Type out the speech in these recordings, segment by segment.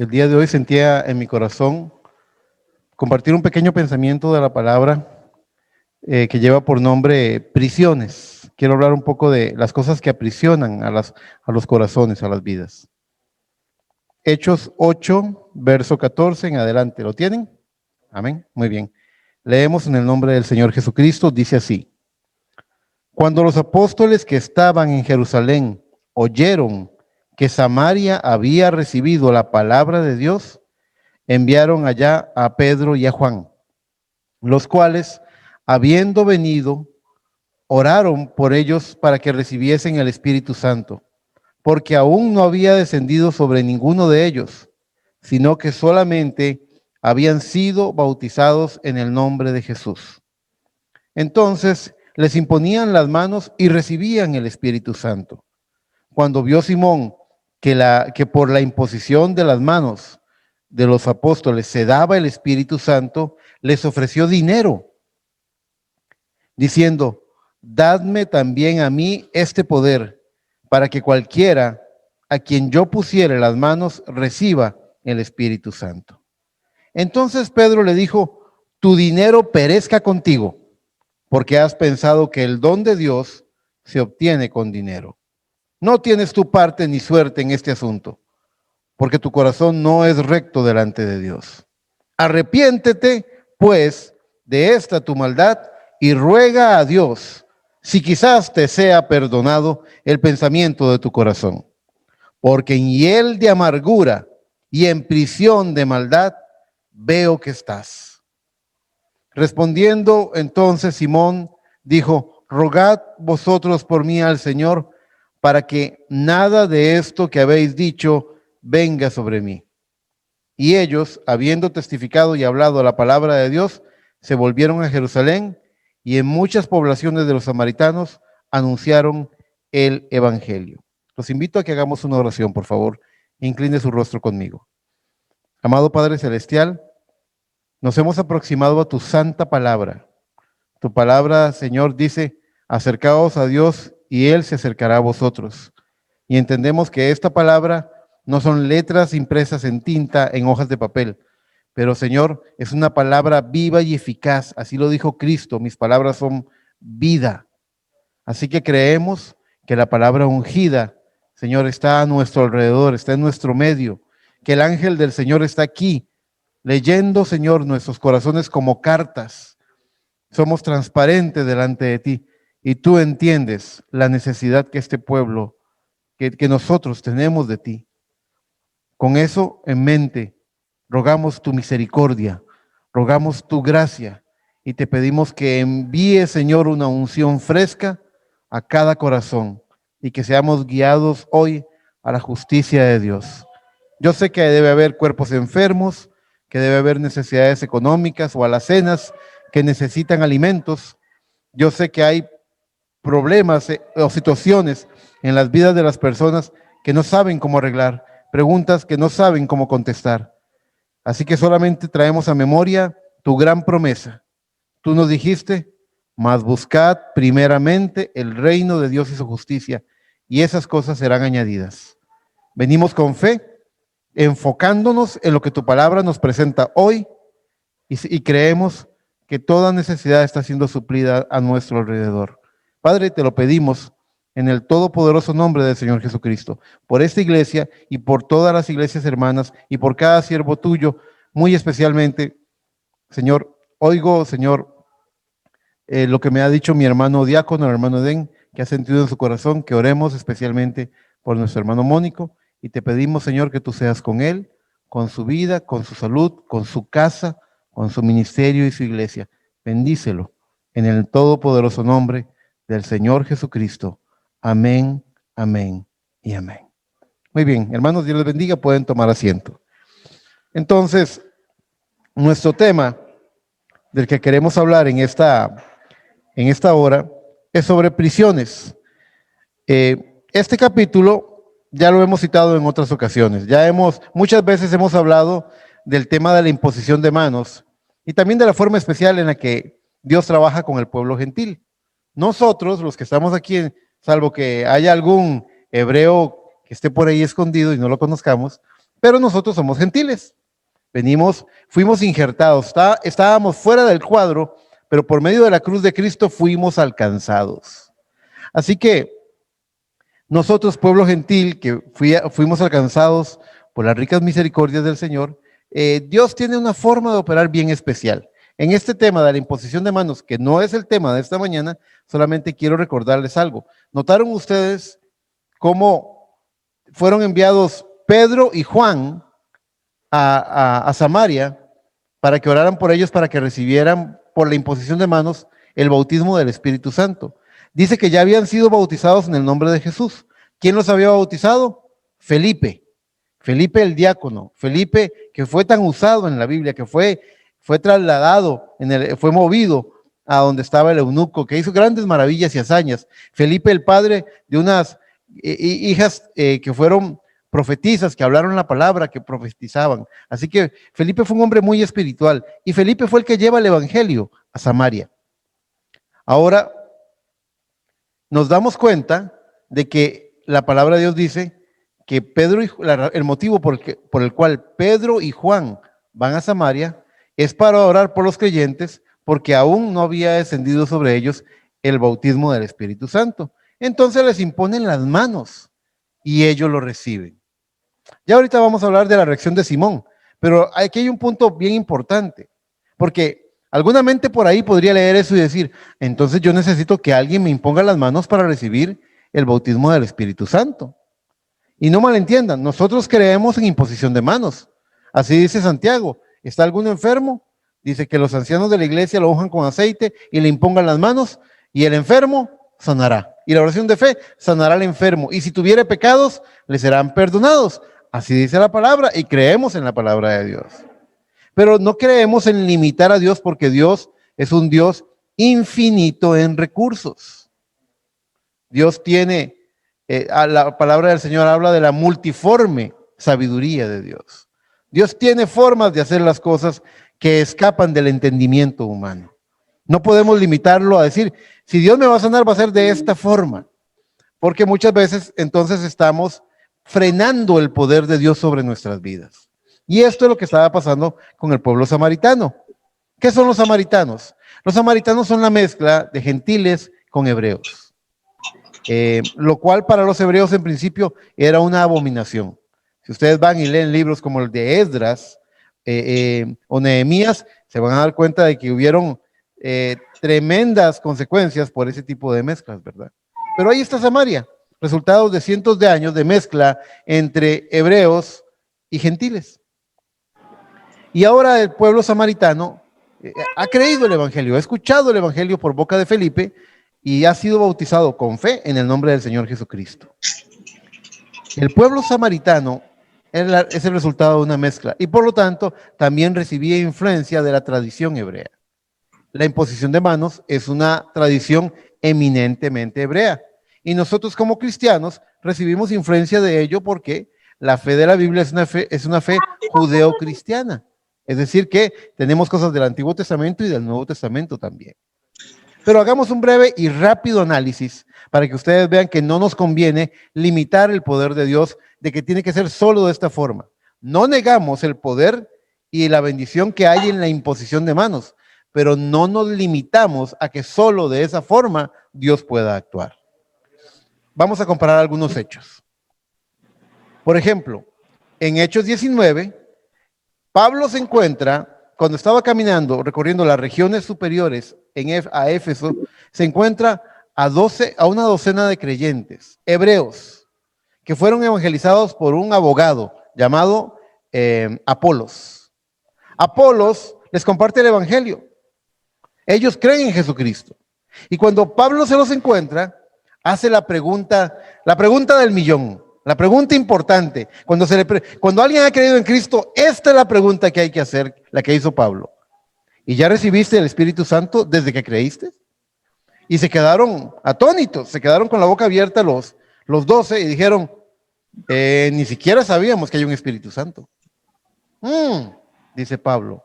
El día de hoy sentía en mi corazón compartir un pequeño pensamiento de la palabra que lleva por nombre prisiones. Quiero hablar un poco de las cosas que aprisionan a los corazones, a las vidas. Hechos 8, verso 14 en adelante. ¿Lo tienen? Amén. Muy bien. Leemos en el nombre del Señor Jesucristo. Dice así: Cuando los apóstoles que estaban en Jerusalén oyeron que Samaria había recibido la palabra de Dios, enviaron allá a Pedro y a Juan, los cuales, habiendo venido, oraron por ellos para que recibiesen el Espíritu Santo, porque aún no había descendido sobre ninguno de ellos, sino que solamente habían sido bautizados en el nombre de Jesús. Entonces les imponían las manos y recibían el Espíritu Santo. Cuando vio Simón que por la imposición de las manos de los apóstoles se daba el Espíritu Santo, les ofreció dinero, diciendo: dadme también a mí este poder, para que cualquiera a quien yo pusiere las manos reciba el Espíritu Santo. Entonces Pedro le dijo: tu dinero perezca contigo, porque has pensado que el don de Dios se obtiene con dinero. No tienes tu parte ni suerte en este asunto, porque tu corazón no es recto delante de Dios. Arrepiéntete, pues, de esta tu maldad y ruega a Dios, si quizás te sea perdonado el pensamiento de tu corazón, porque en hiel de amargura y en prisión de maldad veo que estás. Respondiendo entonces Simón dijo: rogad vosotros por mí al Señor, para que nada de esto que habéis dicho venga sobre mí. Y ellos, habiendo testificado y hablado la palabra de Dios, se volvieron a Jerusalén, y en muchas poblaciones de los samaritanos anunciaron el evangelio. Los invito a que hagamos una oración, por favor. Incline su rostro conmigo. Amado Padre Celestial, nos hemos aproximado a tu santa palabra. Tu palabra, Señor, dice: acercaos a Dios y Él se acercará a vosotros. Y entendemos que esta palabra no son letras impresas en tinta, en hojas de papel, pero, Señor, es una palabra viva y eficaz. Así lo dijo Cristo: mis palabras son vida. Así que creemos que la palabra ungida, Señor, está a nuestro alrededor, está en nuestro medio, que el ángel del Señor está aquí, leyendo, Señor, nuestros corazones como cartas. Somos transparentes delante de ti y tú entiendes la necesidad que este pueblo, que nosotros tenemos de ti. Con eso en mente, rogamos tu misericordia, rogamos tu gracia y te pedimos que envíes, Señor, una unción fresca a cada corazón y que seamos guiados hoy a la justicia de Dios. Yo sé que debe haber cuerpos enfermos, que debe haber necesidades económicas o alacenas que necesitan alimentos. Yo sé que hay problemas o situaciones en las vidas de las personas que no saben cómo arreglar, preguntas que no saben cómo contestar. Así que solamente traemos a memoria tu gran promesa. Tú nos dijiste: mas buscad primeramente el reino de Dios y su justicia, y esas cosas serán añadidas. Venimos con fe, enfocándonos en lo que tu palabra nos presenta hoy, y creemos que toda necesidad está siendo suplida a nuestro alrededor. Padre, te lo pedimos en el todopoderoso nombre del Señor Jesucristo, por esta iglesia y por todas las iglesias hermanas y por cada siervo tuyo, muy especialmente, Señor. Oigo, Señor, lo que me ha dicho mi hermano diácono, el hermano Edén, que ha sentido en su corazón que oremos especialmente por nuestro hermano Mónico, y te pedimos, Señor, que tú seas con él, con su vida, con su salud, con su casa, con su ministerio y su iglesia. Bendícelo en el todopoderoso nombre del Señor Jesucristo. Amén, amén y amén. Muy bien, hermanos, Dios les bendiga, pueden tomar asiento. Entonces, nuestro tema del que queremos hablar en esta hora es sobre prisiones. Este capítulo ya lo hemos citado en otras ocasiones. Muchas veces hemos hablado del tema de la imposición de manos y también de la forma especial en la que Dios trabaja con el pueblo gentil. Nosotros, los que estamos aquí, salvo que haya algún hebreo que esté por ahí escondido y no lo conozcamos, pero nosotros somos gentiles. Fuimos injertados, estábamos fuera del cuadro, pero por medio de la cruz de Cristo fuimos alcanzados. Así que nosotros, pueblo gentil, que fuimos alcanzados por las ricas misericordias del Señor, Dios tiene una forma de operar bien especial. En este tema de la imposición de manos, que no es el tema de esta mañana, solamente quiero recordarles algo. ¿Notaron ustedes cómo fueron enviados Pedro y Juan a Samaria para que oraran por ellos, para que recibieran por la imposición de manos el bautismo del Espíritu Santo? Dice que ya habían sido bautizados en el nombre de Jesús. ¿Quién los había bautizado? Felipe el diácono, Felipe que fue tan usado en la Biblia, que fue trasladado, fue movido a donde estaba el eunuco, que hizo grandes maravillas y hazañas. Felipe, el padre de unas hijas que fueron profetizas, que hablaron la palabra, que profetizaban. Así que Felipe fue un hombre muy espiritual, y Felipe fue el que lleva el evangelio a Samaria. Ahora nos damos cuenta de que la palabra de Dios dice que el motivo por el cual Pedro y Juan van a Samaria es para orar por los creyentes, porque aún no había descendido sobre ellos el bautismo del Espíritu Santo. Entonces les imponen las manos y ellos lo reciben. Ya ahorita vamos a hablar de la reacción de Simón, pero aquí hay un punto bien importante, porque alguna mente por ahí podría leer eso y decir, entonces yo necesito que alguien me imponga las manos para recibir el bautismo del Espíritu Santo. Y no malentiendan, nosotros creemos en imposición de manos. Así dice Santiago. ¿Está alguno enfermo? Dice que los ancianos de la iglesia lo unjan con aceite y le impongan las manos, y el enfermo sanará. Y la oración de fe sanará al enfermo. Y si tuviere pecados, le serán perdonados. Así dice la palabra, y creemos en la palabra de Dios. Pero no creemos en limitar a Dios, porque Dios es un Dios infinito en recursos. Dios tiene... la palabra del Señor habla de la multiforme sabiduría de Dios. Dios tiene formas de hacer las cosas que escapan del entendimiento humano. No podemos limitarlo a decir, si Dios me va a sanar, va a ser de esta forma, porque muchas veces entonces estamos frenando el poder de Dios sobre nuestras vidas. Y esto es lo que estaba pasando con el pueblo samaritano. ¿Qué son los samaritanos? Los samaritanos son la mezcla de gentiles con hebreos. Lo cual para los hebreos en principio era una abominación. Si ustedes van y leen libros como el de Esdras o Nehemías, se van a dar cuenta de que hubieron tremendas consecuencias por ese tipo de mezclas, ¿verdad? Pero ahí está Samaria, resultados de cientos de años de mezcla entre hebreos y gentiles. Y ahora el pueblo samaritano ha creído el evangelio, ha escuchado el evangelio por boca de Felipe, y ha sido bautizado con fe en el nombre del Señor Jesucristo. El pueblo samaritano es el resultado de una mezcla, y por lo tanto también recibía influencia de la tradición hebrea. La imposición de manos es una tradición eminentemente hebrea, y nosotros como cristianos recibimos influencia de ello porque la fe de la Biblia es una fe judeo-cristiana. Es decir, que tenemos cosas del Antiguo Testamento y del Nuevo Testamento también. Pero hagamos un breve y rápido análisis para que ustedes vean que no nos conviene limitar el poder de Dios, de que tiene que ser solo de esta forma. No negamos el poder y la bendición que hay en la imposición de manos, pero no nos limitamos a que solo de esa forma Dios pueda actuar. Vamos a comparar algunos hechos. Por ejemplo, en Hechos 19, Pablo se encuentra, cuando estaba caminando, recorriendo las regiones superiores a Éfeso, se encuentra a una docena de creyentes, hebreos, que fueron evangelizados por un abogado llamado Apolos. Apolos les comparte el evangelio. Ellos creen en Jesucristo. Y cuando Pablo se los encuentra, hace la pregunta del millón, la pregunta importante. Cuando alguien ha creído en Cristo, esta es la pregunta que hay que hacer, la que hizo Pablo. ¿Y ya recibiste el Espíritu Santo desde que creíste? Y se quedaron atónitos, se quedaron con la boca abierta los 12 y dijeron, ni siquiera sabíamos que hay un Espíritu Santo. Dice Pablo.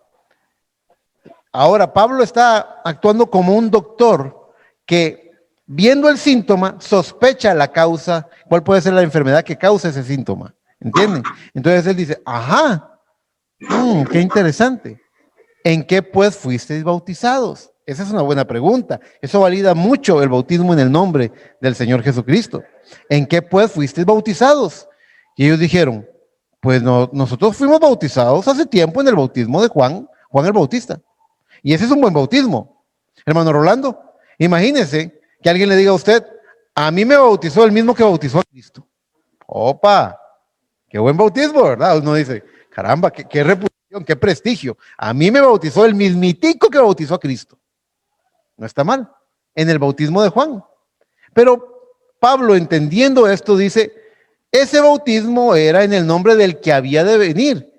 Ahora Pablo está actuando como un doctor que, viendo el síntoma, sospecha la causa, cuál puede ser la enfermedad que causa ese síntoma. ¿Entienden? Entonces él dice, ajá, qué interesante. ¿En qué pues fuisteis bautizados? Esa es una buena pregunta. Eso valida mucho el bautismo en el nombre del Señor Jesucristo. ¿En qué pues fuisteis bautizados? Y ellos dijeron, pues no, nosotros fuimos bautizados hace tiempo en el bautismo de Juan, Juan el Bautista. Y ese es un buen bautismo. Hermano Rolando, imagínese que alguien le diga a usted, a mí me bautizó el mismo que bautizó a Cristo. Opa, qué buen bautismo, ¿verdad? Uno dice, caramba, qué reputación, qué prestigio. A mí me bautizó el mismitico que bautizó a Cristo. No está mal, en el bautismo de Juan. Pero Pablo, entendiendo esto, dice, ese bautismo era en el nombre del que había de venir.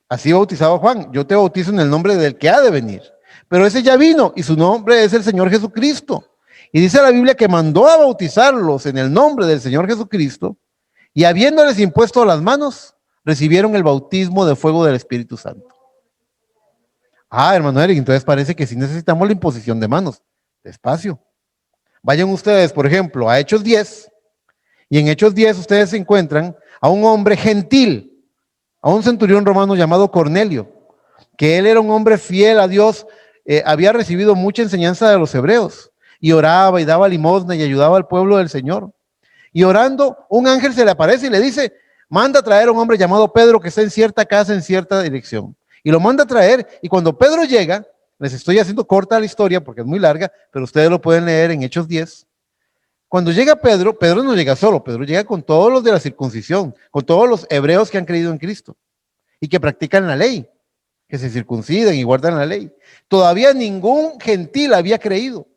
Así bautizaba Juan, yo te bautizo en el nombre del que ha de venir. Pero ese ya vino y su nombre es el Señor Jesucristo. Y dice la Biblia que mandó a bautizarlos en el nombre del Señor Jesucristo y habiéndoles impuesto las manos, recibieron el bautismo de fuego del Espíritu Santo. Ah, hermano Eric, entonces parece que sí necesitamos la imposición de manos. Despacio. Vayan ustedes, por ejemplo, a Hechos 10, y en Hechos 10 ustedes se encuentran a un hombre gentil, a un centurión romano llamado Cornelio, que él era un hombre fiel a Dios, había recibido mucha enseñanza de los hebreos, y oraba y daba limosna y ayudaba al pueblo del Señor. Y orando, un ángel se le aparece y le dice, manda a traer a un hombre llamado Pedro que está en cierta casa, en cierta dirección. Y lo manda a traer, y cuando Pedro llega, les estoy haciendo corta la historia porque es muy larga, pero ustedes lo pueden leer en Hechos 10. Cuando llega Pedro, Pedro no llega solo, Pedro llega con todos los de la circuncisión, con todos los hebreos que han creído en Cristo y que practican la ley, que se circunciden y guardan la ley. Todavía ningún gentil había creído.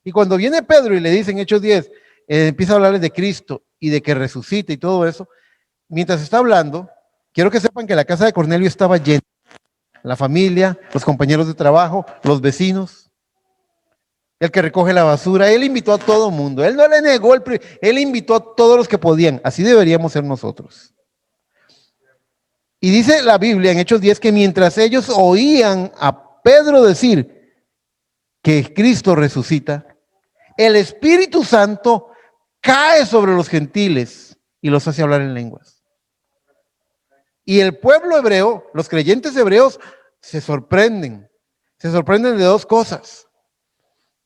Y cuando viene Pedro y le dice en Hechos 10, empieza a hablarles de Cristo y de que resucite y todo eso, mientras está hablando, quiero que sepan que la casa de Cornelio estaba llena. La familia, los compañeros de trabajo, los vecinos, el que recoge la basura, él invitó a todo el mundo, él no le negó, él invitó a todos los que podían, así deberíamos ser nosotros. Y dice la Biblia en Hechos 10 que mientras ellos oían a Pedro decir que Cristo resucita, el Espíritu Santo cae sobre los gentiles y los hace hablar en lenguas. Y el pueblo hebreo, los creyentes hebreos, se sorprenden de dos cosas: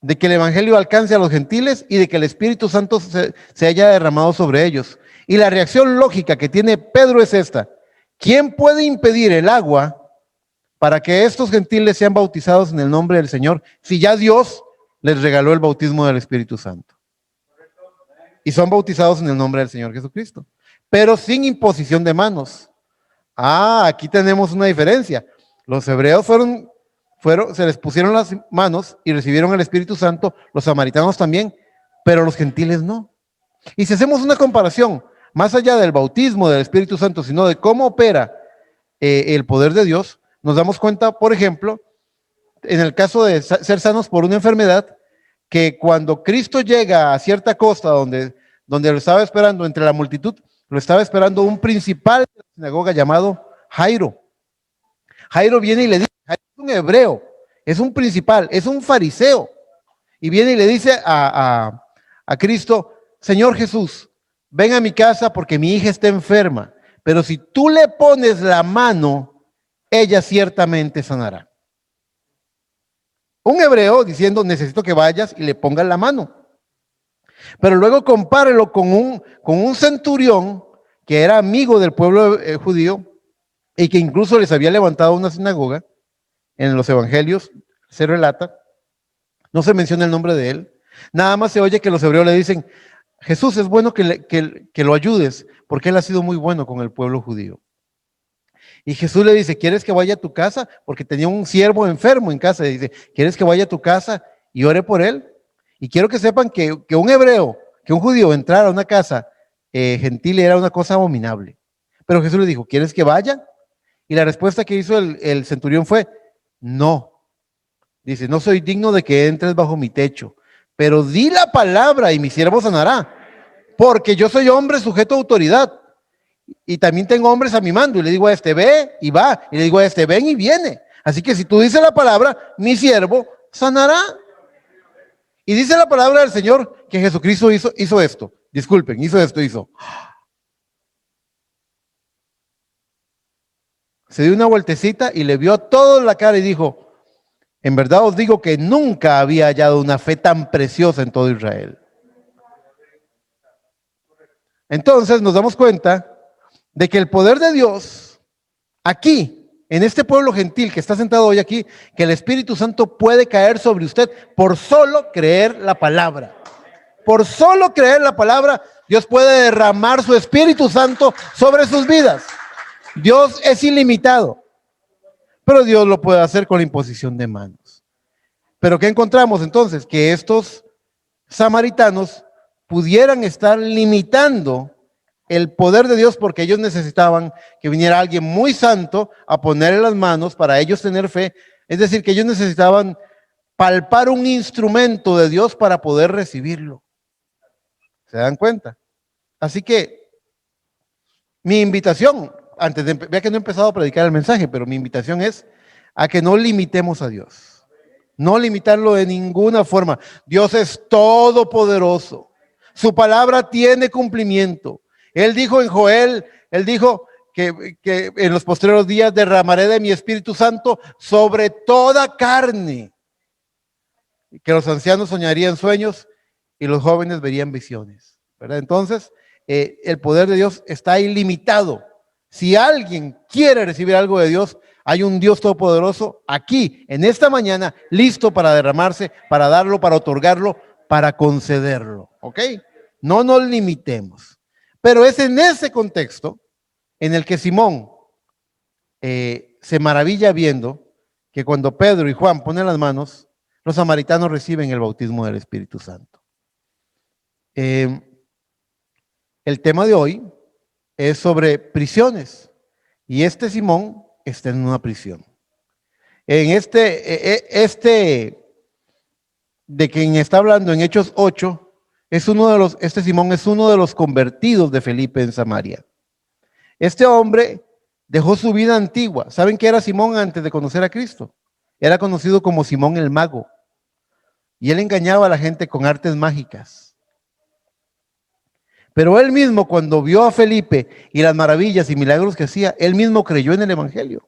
de que el evangelio alcance a los gentiles y de que el Espíritu Santo se haya derramado sobre ellos. Y la reacción lógica que tiene Pedro es esta: ¿quién puede impedir el agua para que estos gentiles sean bautizados en el nombre del Señor si ya Dios les regaló el bautismo del Espíritu Santo? Y son bautizados en el nombre del Señor Jesucristo, pero sin imposición de manos. Ah, aquí tenemos una diferencia. Los hebreos se les pusieron las manos y recibieron el Espíritu Santo, los samaritanos también, pero los gentiles no. Y si hacemos una comparación, más allá del bautismo del Espíritu Santo, sino de cómo opera el poder de Dios, nos damos cuenta, por ejemplo, en el caso de ser sanos por una enfermedad, que cuando Cristo llega a cierta costa donde lo estaba esperando entre la multitud, lo estaba esperando un principal de la sinagoga llamado Jairo. Jairo viene y le dice, Jairo es un hebreo, es un principal, es un fariseo, y viene y le dice a Cristo, Señor Jesús, ven a mi casa porque mi hija está enferma, pero si tú le pones la mano, ella ciertamente sanará. Un hebreo diciendo, necesito que vayas y le pongas la mano. Pero luego compárelo con un centurión que era amigo del pueblo judío y que incluso les había levantado una sinagoga. En los evangelios se relata, no se menciona el nombre de él, nada más se oye que los hebreos le dicen, Jesús, es bueno que lo ayudes porque él ha sido muy bueno con el pueblo judío. Y Jesús le dice, ¿quieres que vaya a tu casa? Porque tenía un siervo enfermo en casa. Y dice, ¿quieres que vaya a tu casa y ore por él? Y quiero que sepan que un hebreo, que un judío entrara a una casa gentil era una cosa abominable. Pero Jesús le dijo, ¿quieres que vaya? Y la respuesta que hizo el centurión fue, no. Dice, no soy digno de que entres bajo mi techo, pero di la palabra y mi siervo sanará, porque yo soy hombre sujeto a autoridad. Y también tengo hombres a mi mando, y le digo a este, ve y va, y le digo a este, ven y viene. Así que si tú dices la palabra, mi siervo sanará. Y dice la palabra del Señor que Jesucristo hizo esto. Disculpen, hizo esto. se dio una vueltecita y le vio a todos la cara y dijo, en verdad os digo que nunca había hallado una fe tan preciosa en todo Israel. Entonces nos damos cuenta de que el poder de Dios aquí, en este pueblo gentil que está sentado hoy aquí, que el Espíritu Santo puede caer sobre usted por solo creer la palabra. Por solo creer la palabra, Dios puede derramar su Espíritu Santo sobre sus vidas. Dios es ilimitado, pero Dios lo puede hacer con la imposición de manos. Pero ¿qué encontramos entonces? Que estos samaritanos pudieran estar limitando el poder de Dios porque ellos necesitaban que viniera alguien muy santo a ponerle las manos para ellos tener fe. Es decir, que ellos necesitaban palpar un instrumento de Dios para poder recibirlo. ¿Se dan cuenta? Así que mi invitación, vea que no he empezado a predicar el mensaje, pero mi invitación es a que no limitemos a Dios. No limitarlo de ninguna forma. Dios es todopoderoso. Su palabra tiene cumplimiento. Él dijo en Joel, él dijo que en los postreros días derramaré de mi Espíritu Santo sobre toda carne. Que los ancianos soñarían sueños y los jóvenes verían visiones, ¿verdad? Entonces, el poder de Dios está ilimitado. Si alguien quiere recibir algo de Dios, hay un Dios todopoderoso aquí, en esta mañana, listo para derramarse, para darlo, para otorgarlo, para concederlo, ¿ok? No nos limitemos. Pero es en ese contexto en el que Simón se maravilla viendo que cuando Pedro y Juan ponen las manos, los samaritanos reciben el bautismo del Espíritu Santo. El tema de hoy es sobre prisiones y este Simón está en una prisión. En de quien está hablando en Hechos 8, este Simón es uno de los convertidos de Felipe en Samaria. Este hombre dejó su vida antigua. ¿Saben qué era Simón antes de conocer a Cristo? Era conocido como Simón el Mago. Y él engañaba a la gente con artes mágicas. Pero él mismo, cuando vio a Felipe y las maravillas y milagros que hacía, él mismo creyó en el Evangelio.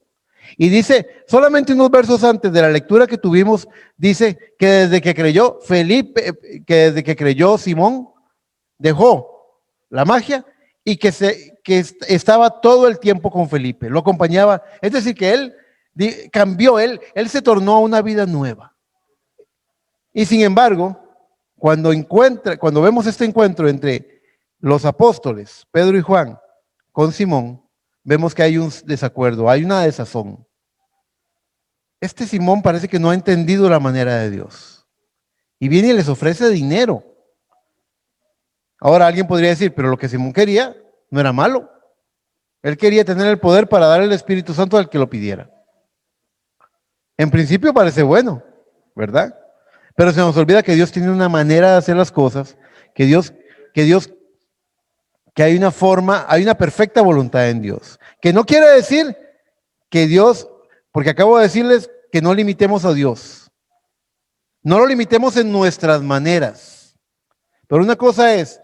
Y dice, solamente unos versos antes de la lectura que tuvimos, dice que desde que creyó Felipe, que desde que creyó Simón, dejó la magia y que estaba todo el tiempo con Felipe, lo acompañaba. Es decir, que él cambió, él se tornó a una vida nueva. Y sin embargo, cuando vemos este encuentro entre los apóstoles, Pedro y Juan, con Simón, vemos que hay un desacuerdo, hay una desazón. Este Simón parece que no ha entendido la manera de Dios. Y viene y les ofrece dinero. Ahora alguien podría decir, pero lo que Simón quería no era malo. Él quería tener el poder para dar el Espíritu Santo al que lo pidiera. En principio parece bueno, ¿verdad? Pero se nos olvida que Dios tiene una manera de hacer las cosas, que hay una forma, hay una perfecta voluntad en Dios. Que no quiere decir que Dios, porque acabo de decirles que no limitemos a Dios. No lo limitemos en nuestras maneras. Pero una cosa es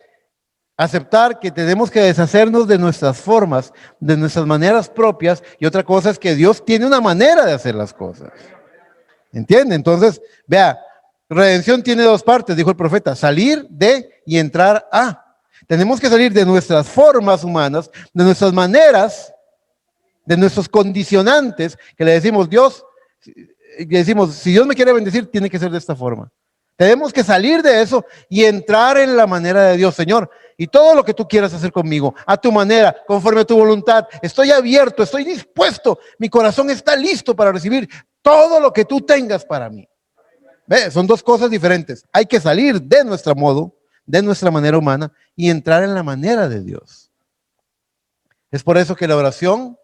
aceptar que tenemos que deshacernos de nuestras formas, de nuestras maneras propias, y otra cosa es que Dios tiene una manera de hacer las cosas. ¿Entiende? Entonces, vea, redención tiene dos partes, dijo el profeta, salir de y entrar a. Tenemos que salir de nuestras formas humanas, de nuestras maneras, de nuestros condicionantes, que le decimos Dios, le decimos, si Dios me quiere bendecir, tiene que ser de esta forma. Tenemos que salir de eso y entrar en la manera de Dios, Señor. Y todo lo que tú quieras hacer conmigo, a tu manera, conforme a tu voluntad, estoy abierto, estoy dispuesto, mi corazón está listo para recibir todo lo que tú tengas para mí. ¿Ve? Son dos cosas diferentes. Hay que salir de nuestro modo, de nuestra manera humana y entrar en la manera de Dios. Es por eso que la oración,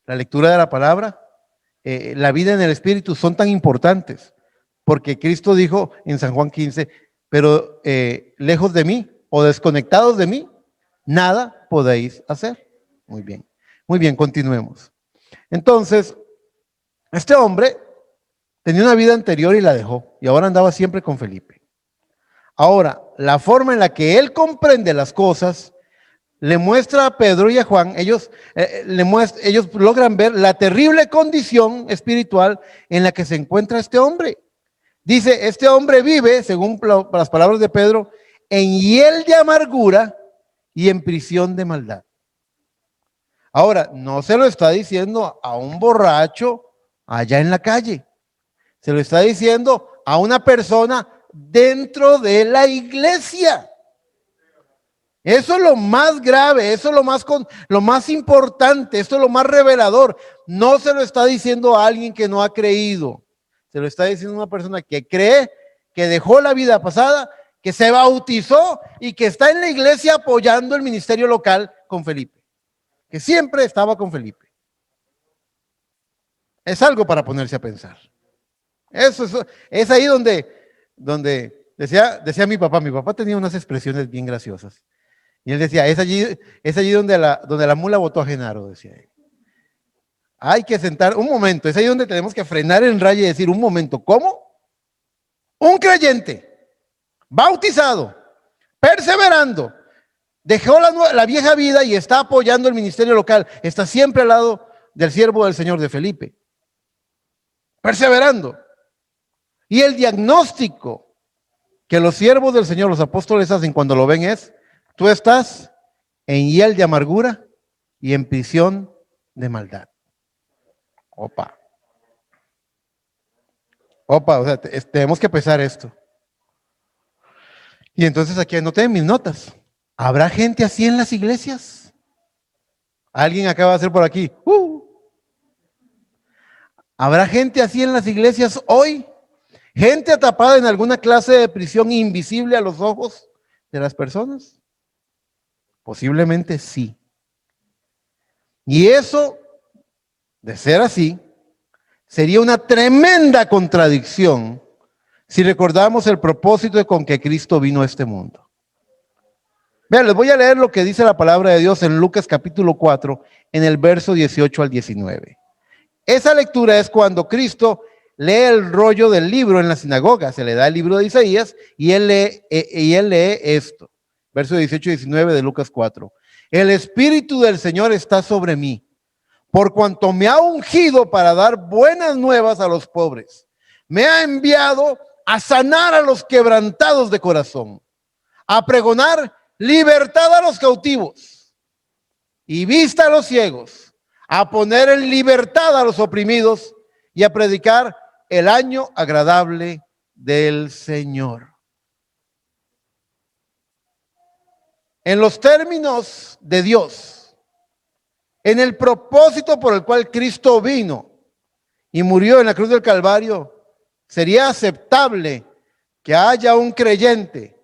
la lectura de la palabra, la vida en el Espíritu son tan importantes. Porque Cristo dijo en San Juan 15, pero lejos de mí o desconectados de mí, nada podéis hacer. Muy bien, continuemos. Entonces, este hombre tenía una vida anterior y la dejó, y ahora andaba siempre con Felipe. Ahora, la forma en la que él comprende las cosas le muestra a Pedro y a Juan, ellos logran ver la terrible condición espiritual en la que se encuentra este hombre. Dice, este hombre vive, según las palabras de Pedro, en hiel de amargura y en prisión de maldad. Ahora, no se lo está diciendo a un borracho allá en la calle. Se lo está diciendo a una persona dentro de la iglesia. Eso es lo más grave, eso es lo más importante, esto es lo más revelador. No se lo está diciendo a alguien que no ha creído. Se lo está diciendo a una persona que cree, que dejó la vida pasada, que se bautizó y que está en la iglesia apoyando el ministerio local con Felipe, que siempre estaba con Felipe. Es algo para ponerse a pensar. Eso es ahí donde decía mi papá tenía unas expresiones bien graciosas. Y él decía, es allí donde la mula botó a Genaro, decía él. Hay que sentar un momento, es ahí donde tenemos que frenar en raya y decir, un momento, ¿cómo? Un creyente, bautizado, perseverando, dejó la vieja vida y está apoyando el ministerio local, está siempre al lado del siervo del Señor de Felipe, perseverando. Y el diagnóstico que los siervos del Señor, los apóstoles hacen cuando lo ven es, tú estás en hiel de amargura y en prisión de maldad. Opa, o sea, tenemos que pesar esto. Y entonces aquí anoté mis notas. ¿Habrá gente así en las iglesias? Alguien acaba de hacer por aquí. ¿Habrá gente así en las iglesias hoy? ¿Gente atrapada en alguna clase de prisión invisible a los ojos de las personas? Posiblemente sí. Y eso, de ser así, sería una tremenda contradicción si recordamos el propósito con que Cristo vino a este mundo. Vean, les voy a leer lo que dice la palabra de Dios en Lucas capítulo 4, en el verso 18 al 19. Esa lectura es cuando Cristo lee el rollo del libro en la sinagoga, se le da el libro de Isaías y él lee esto. Verso 18 y 19 de Lucas 4. El Espíritu del Señor está sobre mí, por cuanto me ha ungido para dar buenas nuevas a los pobres. Me ha enviado a sanar a los quebrantados de corazón, a pregonar libertad a los cautivos y vista a los ciegos, a poner en libertad a los oprimidos y a predicar el año agradable del Señor. En los términos de Dios, en el propósito por el cual Cristo vino y murió en la cruz del Calvario, sería aceptable que haya un creyente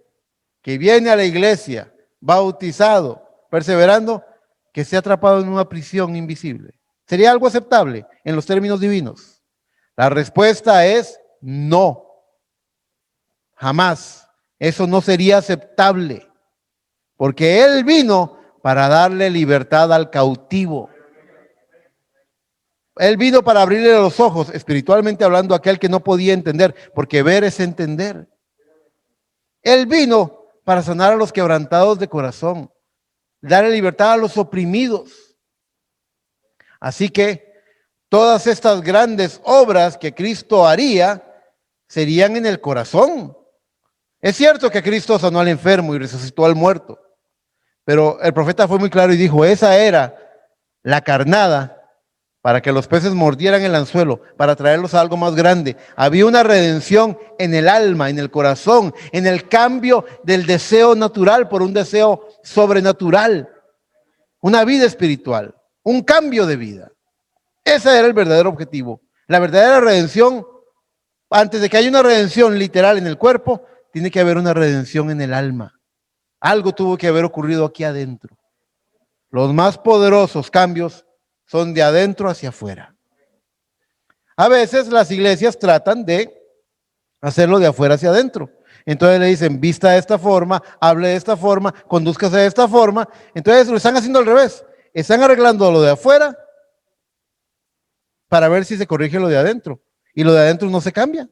que viene a la iglesia, bautizado, perseverando, que esté atrapado en una prisión invisible. ¿Sería algo aceptable en los términos divinos? La respuesta es no. Jamás. Eso no sería aceptable. Porque Él vino para darle libertad al cautivo. Él vino para abrirle los ojos, espiritualmente hablando, a aquel que no podía entender, porque ver es entender. Él vino para sanar a los quebrantados de corazón, darle libertad a los oprimidos. Así que todas estas grandes obras que Cristo haría serían en el corazón. Es cierto que Cristo sanó al enfermo y resucitó al muerto, pero el profeta fue muy claro y dijo, esa era la carnada para que los peces mordieran el anzuelo, para traerlos a algo más grande. Había una redención en el alma, en el corazón, en el cambio del deseo natural por un deseo sobrenatural, una vida espiritual, un cambio de vida. Ese era el verdadero objetivo. La verdadera redención, antes de que haya una redención literal en el cuerpo, tiene que haber una redención en el alma. Algo tuvo que haber ocurrido aquí adentro. Los más poderosos cambios son de adentro hacia afuera. A veces las iglesias tratan de hacerlo de afuera hacia adentro. Entonces le dicen, vista de esta forma, hable de esta forma, condúzcase de esta forma. Entonces lo están haciendo al revés. Están arreglando lo de afuera para ver si se corrige lo de adentro. Y lo de adentro no se cambia.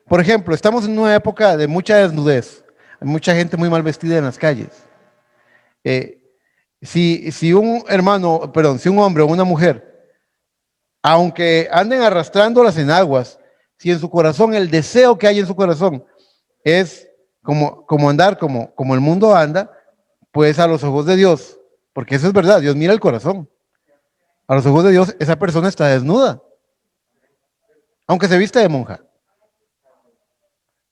Por ejemplo, estamos en una época de mucha desnudez. Hay mucha gente muy mal vestida en las calles. Si un hermano, perdón, si un hombre o una mujer, aunque anden arrastrándolas en aguas, si en su corazón el deseo que hay en su corazón es como andar como el mundo anda, pues a los ojos de Dios, porque eso es verdad, Dios mira el corazón. A los ojos de Dios, esa persona está desnuda, aunque se vista de monja.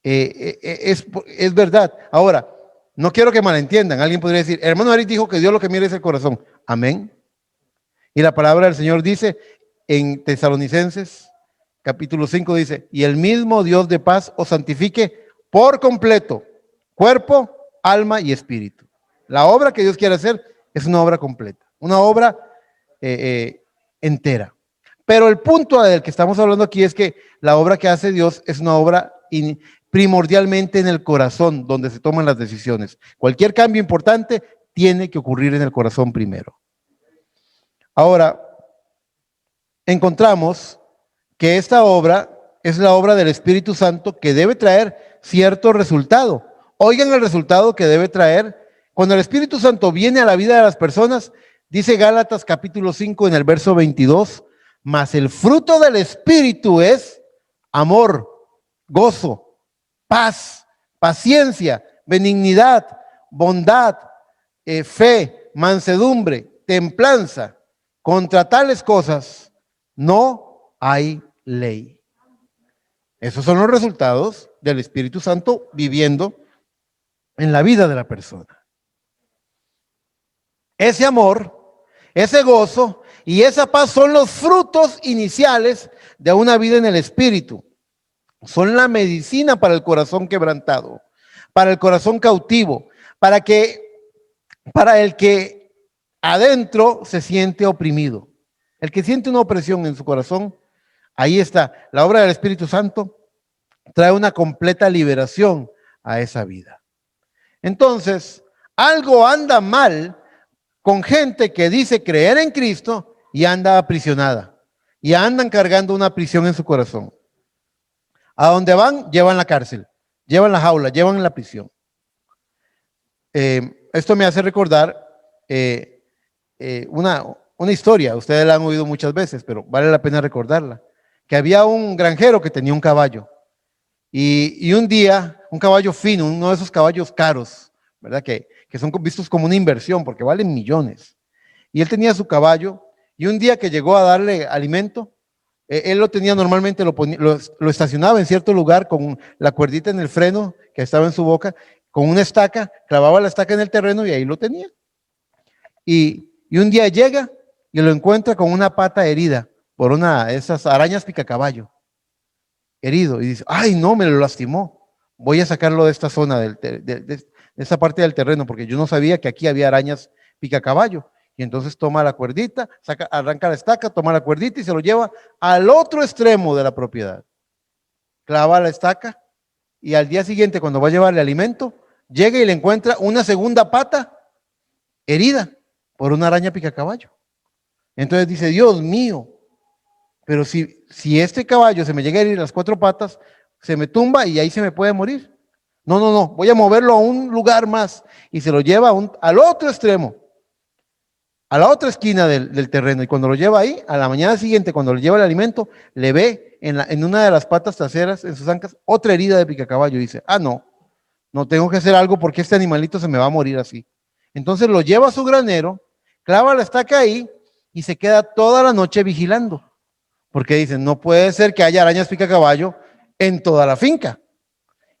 Es verdad. Ahora, no quiero que malentiendan. Alguien podría decir, hermano Eric dijo que Dios lo que mira es el corazón. Amén. Y la palabra del Señor dice en Tesalonicenses, capítulo 5, dice, y el mismo Dios de paz os santifique por completo, cuerpo, alma y espíritu. La obra que Dios quiere hacer es una obra completa, una obra entera. Pero el punto del que estamos hablando aquí es que la obra que hace Dios es una obra primordialmente en el corazón, donde se toman las decisiones. Cualquier cambio importante tiene que ocurrir en el corazón primero. Ahora, encontramos que esta obra es la obra del Espíritu Santo que debe traer cierto resultado. Oigan el resultado que debe traer. Cuando el Espíritu Santo viene a la vida de las personas, dice Gálatas capítulo 5 en el verso 22, mas el fruto del Espíritu es amor, gozo, paz, paciencia, benignidad, bondad, fe, mansedumbre, templanza. Contra tales cosas no hay ley. Esos son los resultados del Espíritu Santo viviendo en la vida de la persona. Ese amor, ese gozo y esa paz son los frutos iniciales de una vida en el Espíritu. Son la medicina para el corazón quebrantado, para el corazón cautivo, para el que adentro se siente oprimido. El que siente una opresión en su corazón, ahí está. La obra del Espíritu Santo trae una completa liberación a esa vida. Entonces, algo anda mal con gente que dice creer en Cristo y anda aprisionada. Y andan cargando una prisión en su corazón. A donde van, llevan la cárcel, llevan la jaula, llevan la prisión. Esto me hace recordar una historia, ustedes la han oído muchas veces, pero vale la pena recordarla, que había un granjero que tenía un caballo y un día, un caballo fino, uno de esos caballos caros, ¿verdad? Que son vistos como una inversión porque valen millones. Y él tenía su caballo y un día que llegó a darle alimento, él lo tenía normalmente, lo estacionaba en cierto lugar con la cuerdita en el freno que estaba en su boca, con una estaca, clavaba la estaca en el terreno y ahí lo tenía. Y un día llega y lo encuentra con una pata herida por una de esas arañas picacaballo, herido, y dice, ay no, me lo lastimó, voy a sacarlo de esta zona, de esta parte del terreno, porque yo no sabía que aquí había arañas picacaballo. Y entonces toma la cuerdita, arranca la estaca, toma la cuerdita y se lo lleva al otro extremo de la propiedad. Clava la estaca y al día siguiente, cuando va a llevarle alimento, llega y le encuentra una segunda pata herida por una araña picacaballo. Entonces dice, Dios mío, pero si este caballo se me llega a herir las 4 patas, se me tumba y ahí se me puede morir. No, voy a moverlo a un lugar más y se lo lleva al otro extremo, a la otra esquina del terreno, y cuando lo lleva ahí, a la mañana siguiente, cuando le lleva el alimento, le ve en una de las patas traseras, en sus ancas, otra herida de picacaballo, y dice, no tengo que hacer algo porque este animalito se me va a morir así. Entonces lo lleva a su granero, clava la estaca ahí y se queda toda la noche vigilando, porque dicen, no puede ser que haya arañas picacaballo en toda la finca.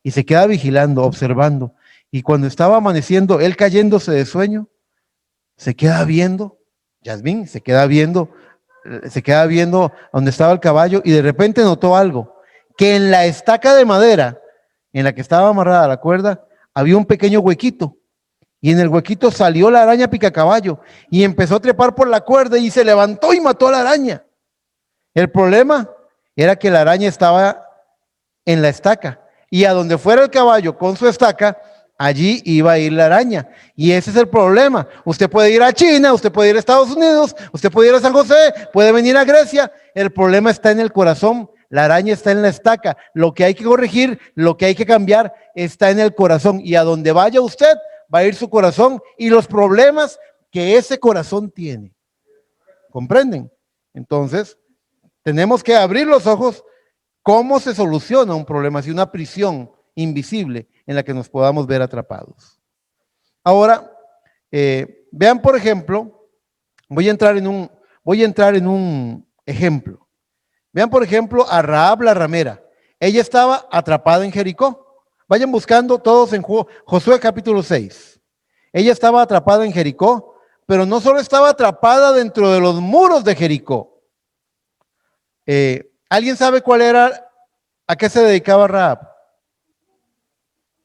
Y se queda vigilando, observando, y cuando estaba amaneciendo, él cayéndose de sueño, se queda viendo, Yasmín se queda viendo donde estaba el caballo y de repente notó algo, que en la estaca de madera en la que estaba amarrada la cuerda había un pequeño huequito y en el huequito salió la araña picacaballo y empezó a trepar por la cuerda y se levantó y mató a la araña. El problema era que la araña estaba en la estaca y a donde fuera el caballo con su estaca, allí iba a ir la araña. Y ese es el problema. Usted puede ir a China, usted puede ir a Estados Unidos, usted puede ir a San José, puede venir a Grecia. El problema está en el corazón. La araña está en la estaca. Lo que hay que corregir, lo que hay que cambiar está en el corazón. Y a donde vaya usted, va a ir su corazón y los problemas que ese corazón tiene. ¿Comprenden? Entonces, tenemos que abrir los ojos. ¿Cómo se soluciona un problema? Si una prisión invisible en la que nos podamos ver atrapados. Ahora, vean, por ejemplo, voy a entrar en un ejemplo. Vean, por ejemplo, a Rahab la ramera. Ella estaba atrapada en Jericó. Vayan buscando todos en Josué capítulo 6. Ella estaba atrapada en Jericó, pero no solo estaba atrapada dentro de los muros de Jericó. ¿Alguien sabe a qué se dedicaba Rahab?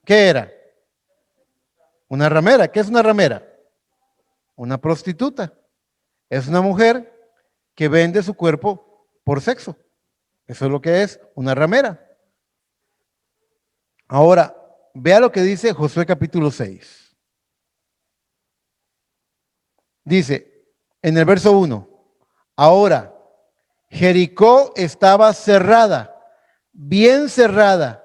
¿Qué era? Una ramera. ¿Qué es una ramera? Una prostituta. Es una mujer que vende su cuerpo por sexo. Eso es lo que es una ramera. Ahora, vea lo que dice Josué capítulo 6. Dice en el verso 1, ahora Jericó estaba cerrada, bien cerrada,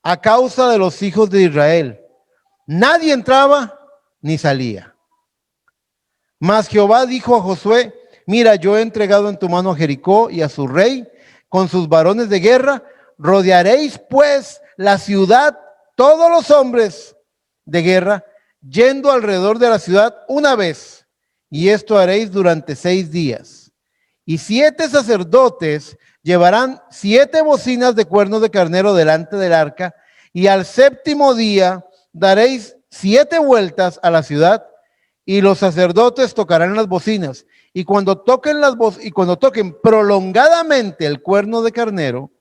a causa de los hijos de Israel. Nadie entraba ni salía. Mas Jehová dijo a Josué, mira, yo he entregado en tu mano a Jericó y a su rey con sus varones de guerra. Rodearéis pues la ciudad, todos los hombres de guerra, yendo alrededor de la ciudad una vez. Y esto haréis durante 6 días. Y 7 sacerdotes llevarán 7 bocinas de cuernos de carnero delante del arca. Y al 7º día daréis 7 vueltas a la ciudad. Y los sacerdotes tocarán las bocinas. Y cuando toquen prolongadamente el cuerno de carnero,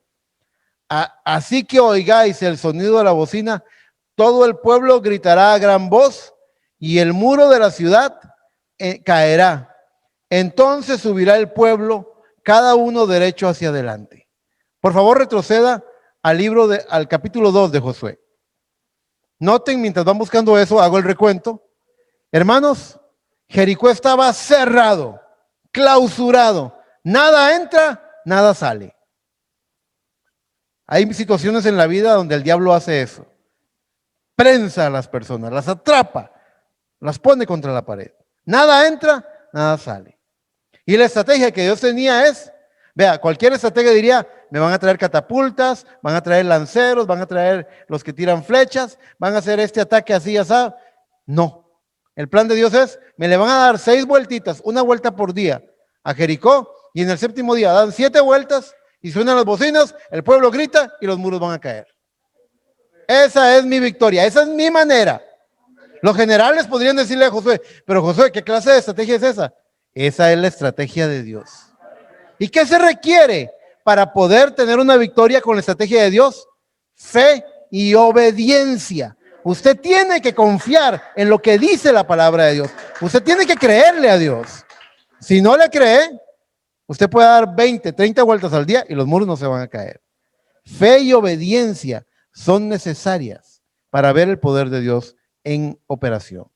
así que oigáis el sonido de la bocina, todo el pueblo gritará a gran voz y el muro de la ciudad caerá. Entonces subirá el pueblo, cada uno derecho hacia adelante. Por favor, retroceda al capítulo 2 de Josué. Noten, mientras van buscando eso, hago el recuento. Hermanos, Jericó estaba cerrado, clausurado. Nada entra, nada sale. Hay situaciones en la vida donde el diablo hace eso. Prensa a las personas, las atrapa, las pone contra la pared. Nada entra, nada sale. Y la estrategia que Dios tenía es, vea, cualquier estrategia diría, me van a traer catapultas, van a traer lanceros, van a traer los que tiran flechas, van a hacer este ataque así, así. No. El plan de Dios es, me le van a dar 6 vueltitas, una vuelta por día a Jericó, y en el 7º día dan 7 vueltas y suenan las bocinas, el pueblo grita y los muros van a caer. Esa es mi victoria, esa es mi manera. Los generales podrían decirle a Josué, pero Josué, ¿qué clase de estrategia es esa? Esa es la estrategia de Dios. ¿Y qué se requiere para poder tener una victoria con la estrategia de Dios? Fe y obediencia. Usted tiene que confiar en lo que dice la palabra de Dios. Usted tiene que creerle a Dios. Si no le cree, usted puede dar 20, 30 vueltas al día y los muros no se van a caer. Fe y obediencia son necesarias para ver el poder de Dios en operación.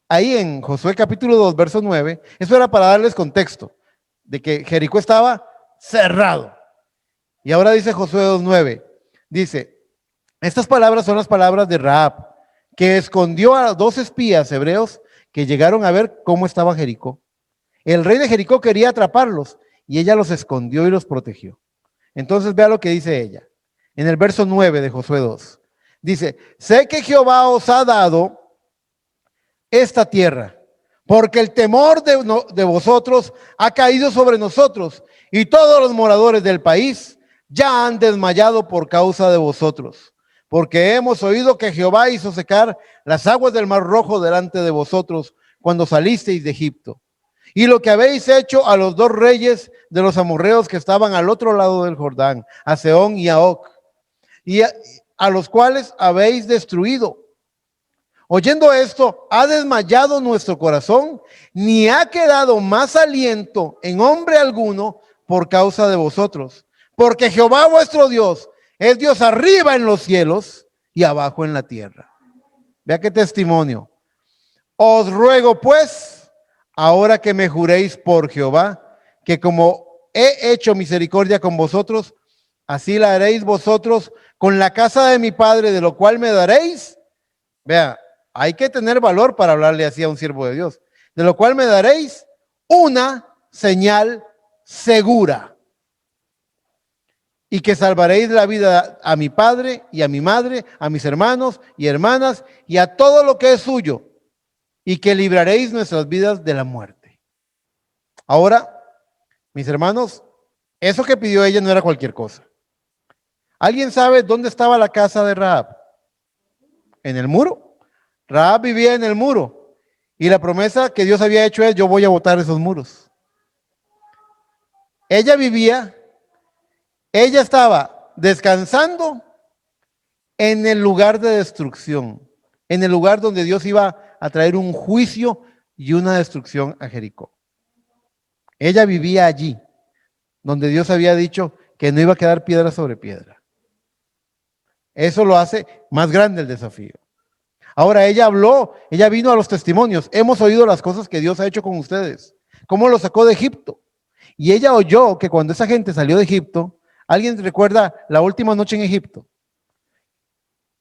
Ahí en Josué capítulo 2, verso 9, eso era para darles contexto de que Jericó estaba cerrado. Y ahora dice Josué 2:9, dice, estas palabras son las palabras de Rahab, que escondió a 2 espías hebreos que llegaron a ver cómo estaba Jericó. El rey de Jericó quería atraparlos y ella los escondió y los protegió. Entonces vea lo que dice ella. En el verso 9 de Josué 2. Dice, sé que Jehová os ha dado esta tierra, porque el temor de vosotros ha caído sobre nosotros y todos los moradores del país ya han desmayado por causa de vosotros. Porque hemos oído que Jehová hizo secar las aguas del Mar Rojo delante de vosotros cuando salisteis de Egipto. Y lo que habéis hecho a los 2 reyes de los amorreos que estaban al otro lado del Jordán, a Sehón y a Og, y a los cuales habéis destruido. Oyendo esto, ha desmayado nuestro corazón, ni ha quedado más aliento en hombre alguno por causa de vosotros. Porque Jehová vuestro Dios es Dios arriba en los cielos y abajo en la tierra. Vea qué testimonio. Os ruego pues, ahora que me juréis por Jehová, que como he hecho misericordia con vosotros, así la haréis vosotros con la casa de mi padre, de lo cual me daréis. Vea, hay que tener valor para hablarle así a un siervo de Dios. De lo cual me daréis una señal segura. Y que salvaréis la vida a mi padre y a mi madre, a mis hermanos y hermanas y a todo lo que es suyo. Y que libraréis nuestras vidas de la muerte. Ahora, mis hermanos, eso que pidió ella no era cualquier cosa. ¿Alguien sabe dónde estaba la casa de Rahab? En el muro. Rahab vivía en el muro. Y la promesa que Dios había hecho es: yo voy a botar esos muros. Ella vivía, ella estaba descansando en el lugar de destrucción, en el lugar donde Dios iba a traer un juicio y una destrucción a Jericó. Ella vivía allí, donde Dios había dicho que no iba a quedar piedra sobre piedra. Eso lo hace más grande el desafío. Ahora ella habló, ella vino a los testimonios. Hemos oído las cosas que Dios ha hecho con ustedes, cómo los sacó de Egipto. Y ella oyó que cuando esa gente salió de Egipto, ¿alguien recuerda la última noche en Egipto?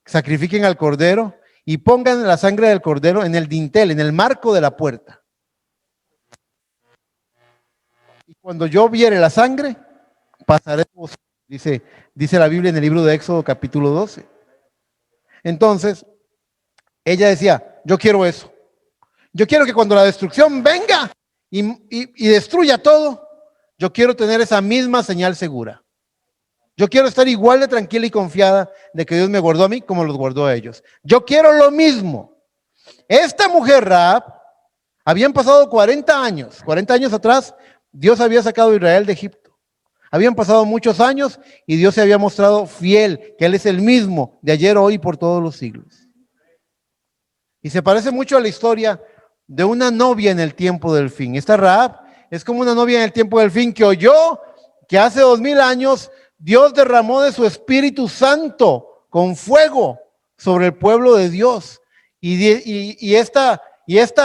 Sacrifiquen al cordero y pongan la sangre del cordero en el dintel, en el marco de la puerta. Y cuando yo viere la sangre, pasaré, dice la Biblia en el libro de Éxodo capítulo 12. Entonces, ella decía: yo quiero eso. Yo quiero que cuando la destrucción venga y destruya todo, yo quiero tener esa misma señal segura. Yo quiero estar igual de tranquila y confiada de que Dios me guardó a mí como los guardó a ellos. Yo quiero lo mismo. Esta mujer Rahab, habían pasado 40 años atrás, Dios había sacado a Israel de Egipto. Habían pasado muchos años y Dios se había mostrado fiel, que Él es el mismo de ayer, hoy y por todos los siglos. Y se parece mucho a la historia de una novia en el tiempo del fin. Esta Rahab es como una novia en el tiempo del fin que oyó que hace 2000 años Dios derramó de su Espíritu Santo con fuego sobre el pueblo de Dios. Y esta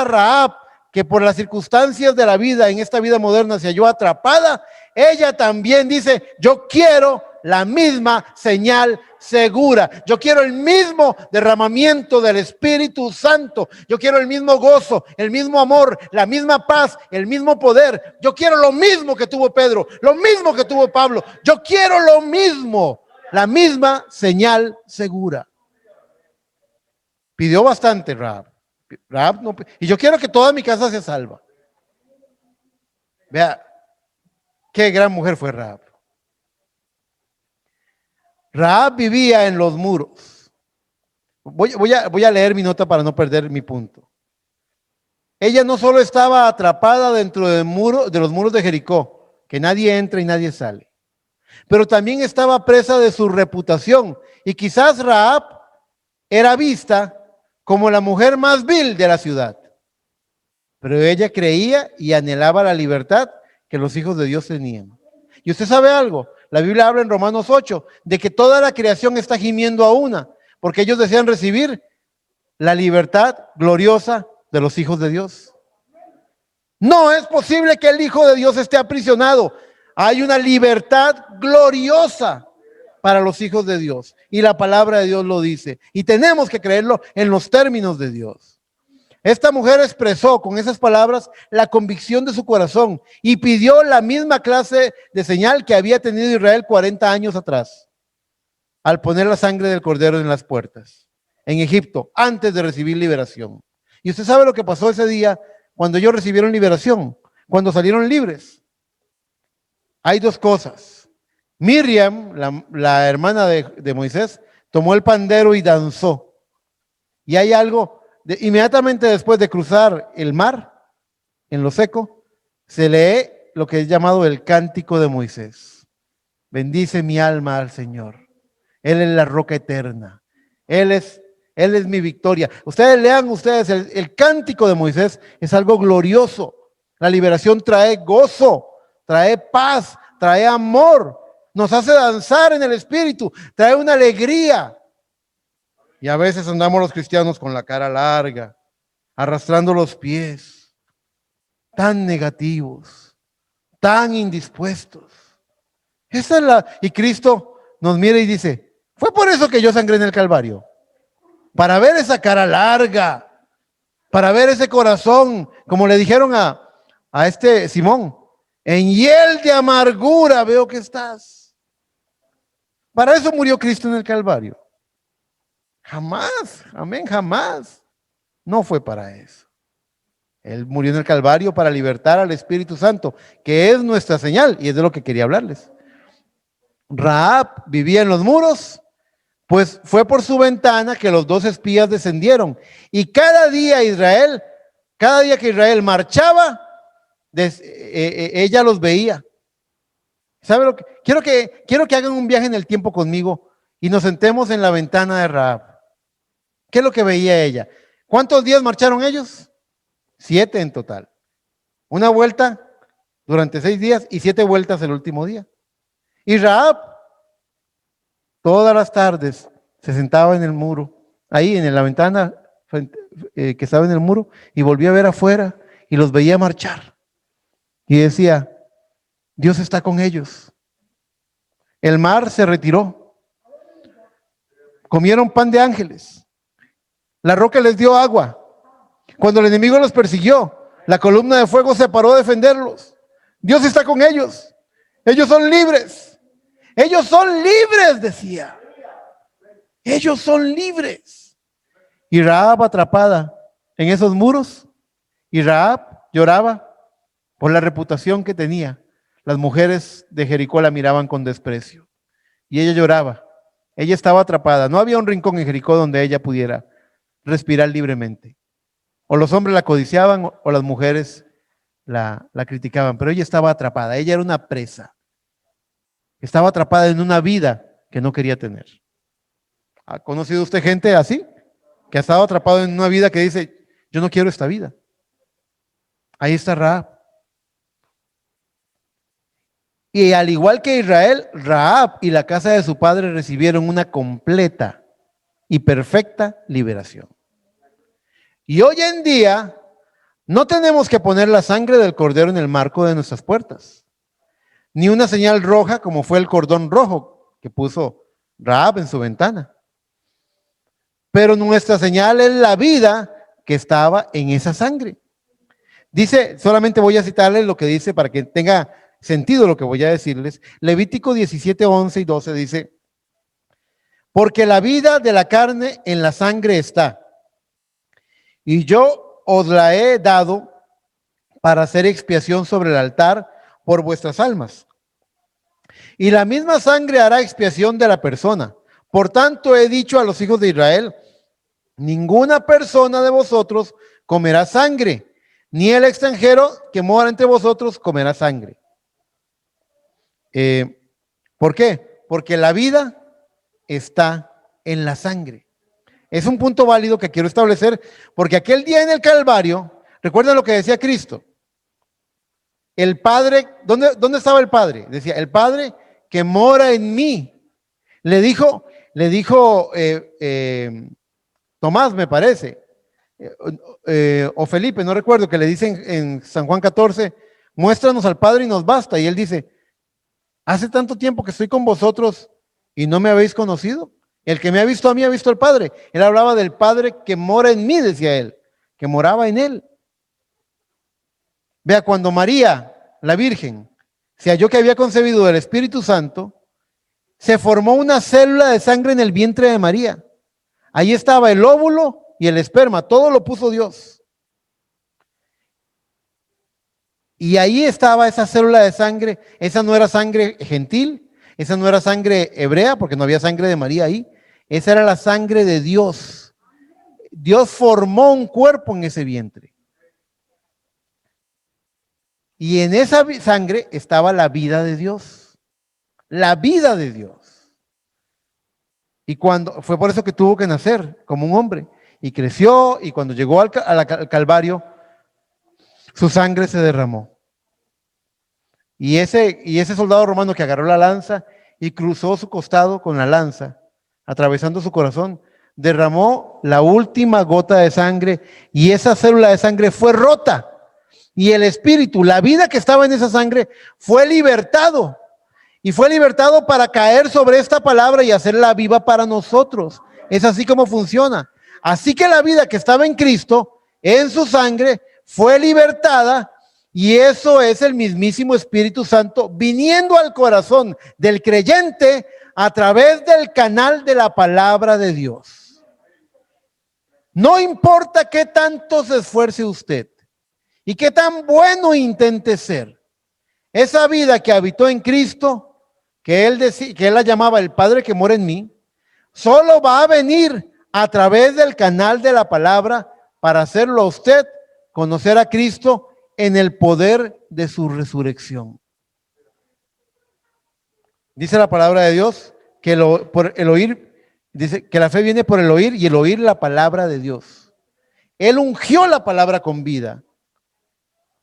Rahab, que por las circunstancias de la vida, en esta vida moderna, se halló atrapada, ella también dice: yo quiero la misma señal segura. Yo quiero el mismo derramamiento del Espíritu Santo. Yo quiero el mismo gozo, el mismo amor, la misma paz, el mismo poder. Yo quiero lo mismo que tuvo Pedro, lo mismo que tuvo Pablo. Yo quiero lo mismo, la misma señal segura. Pidió bastante Rahab. No, y yo quiero que toda mi casa se salva. Vea, qué gran mujer fue Rahab. Rahab vivía en los muros. Voy a leer mi nota para no perder mi punto. Ella no solo estaba atrapada dentro del muro, de los muros de Jericó, que nadie entra y nadie sale, pero también estaba presa de su reputación. Y quizás Rahab era vista como la mujer más vil de la ciudad. Pero ella creía y anhelaba la libertad que los hijos de Dios tenían. Y usted sabe algo, la Biblia habla en Romanos 8 de que toda la creación está gimiendo a una, porque ellos desean recibir la libertad gloriosa de los hijos de Dios. No es posible que el Hijo de Dios esté aprisionado. Hay una libertad gloriosa para los hijos de Dios. Y la palabra de Dios lo dice. Y tenemos que creerlo en los términos de Dios. Esta mujer expresó con esas palabras la convicción de su corazón y pidió la misma clase de señal que había tenido Israel 40 años atrás, al poner la sangre del cordero en las puertas, en Egipto, antes de recibir liberación. Y usted sabe lo que pasó ese día cuando ellos recibieron liberación, cuando salieron libres. Hay dos cosas. Miriam, la hermana de Moisés, tomó el pandero y danzó. Y hay algo, inmediatamente después de cruzar el mar, en lo seco, se lee lo que es llamado el cántico de Moisés. Bendice mi alma al Señor. Él es la roca eterna. Él es mi victoria. Ustedes lean el cántico de Moisés, es algo glorioso. La liberación trae gozo, trae paz, trae amor, nos hace danzar en el espíritu, trae una alegría. Y a veces andamos los cristianos con la cara larga, arrastrando los pies, tan negativos, tan indispuestos. Esa es y Cristo nos mira y dice, fue por eso que yo sangré en el Calvario, para ver esa cara larga, para ver ese corazón, como le dijeron a este Simón, en hiel de amargura veo que estás. Para eso murió Cristo en el Calvario. Jamás, amén, jamás. No fue para eso. Él murió en el Calvario para libertar al Espíritu Santo, que es nuestra señal, y es de lo que quería hablarles. Rahab vivía en los muros, pues fue por su ventana que los dos espías descendieron. Y cada día que Israel marchaba, ella los veía. ¿Sabe lo que? Quiero que hagan un viaje en el tiempo conmigo y nos sentemos en la ventana de Rahab. ¿Qué es lo que veía ella? ¿Cuántos días marcharon ellos? 7 en total. Una vuelta durante 6 días y 7 vueltas el último día. Y Rahab, todas las tardes, se sentaba en el muro, ahí en la ventana que estaba en el muro, y volvía a ver afuera y los veía marchar. Y decía, Dios está con ellos. El mar se retiró. Comieron pan de ángeles. La roca les dio agua. Cuando el enemigo los persiguió, la columna de fuego se paró a defenderlos. Dios está con ellos. Ellos son libres. Ellos son libres, decía. Ellos son libres. Y Rahab atrapada en esos muros, y Rahab lloraba por la reputación que tenía. Las mujeres de Jericó la miraban con desprecio. Y ella lloraba. Ella estaba atrapada. No había un rincón en Jericó donde ella pudiera respirar libremente. O los hombres la codiciaban o las mujeres la criticaban. Pero ella estaba atrapada. Ella era una presa. Estaba atrapada en una vida que no quería tener. ¿Ha conocido usted gente así? Que ha estado atrapado en una vida que dice, yo no quiero esta vida. Ahí está Rahab. Y al igual que Israel, Rahab y la casa de su padre recibieron una completa y perfecta liberación. Y hoy en día no tenemos que poner la sangre del cordero en el marco de nuestras puertas, ni una señal roja como fue el cordón rojo que puso Rahab en su ventana. Pero nuestra señal es la vida que estaba en esa sangre. Dice, solamente voy a citarles lo que dice para que tenga sentido lo que voy a decirles. Levítico 17, 11 y 12 dice, porque la vida de la carne en la sangre está, y yo os la he dado para hacer expiación sobre el altar por vuestras almas. Y la misma sangre hará expiación de la persona. Por tanto, he dicho a los hijos de Israel, ninguna persona de vosotros comerá sangre, ni el extranjero que mora entre vosotros comerá sangre. ¿Por qué? Porque la vida está en la sangre. Es un punto válido que quiero establecer, porque aquel día en el Calvario, recuerden lo que decía Cristo. El Padre, ¿dónde estaba el Padre? Decía, el Padre que mora en mí. Le dijo Tomás, me parece, o Felipe, no recuerdo, que le dicen en San Juan 14, muéstranos al Padre y nos basta. Y él dice, hace tanto tiempo que estoy con vosotros y no me habéis conocido. El que me ha visto a mí ha visto al Padre. Él hablaba del Padre que mora en mí, decía él, que moraba en él. Vea, cuando María, la Virgen, se halló que había concebido del Espíritu Santo, se formó una célula de sangre en el vientre de María. Ahí estaba el óvulo y el esperma, todo lo puso Dios. Y ahí estaba esa célula de sangre. Esa no era sangre gentil, esa no era sangre hebrea, porque no había sangre de María ahí. Esa era la sangre de Dios. Dios formó un cuerpo en ese vientre. Y en esa sangre estaba la vida de Dios. La vida de Dios. Y fue por eso que tuvo que nacer como un hombre. Y creció, y cuando llegó al Calvario, su sangre se derramó. Y ese soldado romano que agarró la lanza y cruzó su costado con la lanza, atravesando su corazón, derramó la última gota de sangre, y esa célula de sangre fue rota. y el espíritu, la vida que estaba en esa sangre, fue libertado. Y fue libertado para caer sobre esta palabra y hacerla viva para nosotros. Es así como funciona. Así que la vida que estaba en Cristo, en su sangre, fue libertada, y eso es el mismísimo Espíritu Santo viniendo al corazón del creyente a través del canal de la palabra de Dios. No importa qué tanto se esfuerce usted y qué tan bueno intente ser, esa vida que habitó en Cristo, que él la llamaba el Padre que mora en mí, solo va a venir a través del canal de la palabra para hacerlo a usted conocer a Cristo en el poder de su resurrección. Dice la palabra de Dios que por el oír, dice que la fe viene por el oír y el oír la palabra de Dios. Él ungió la palabra con vida.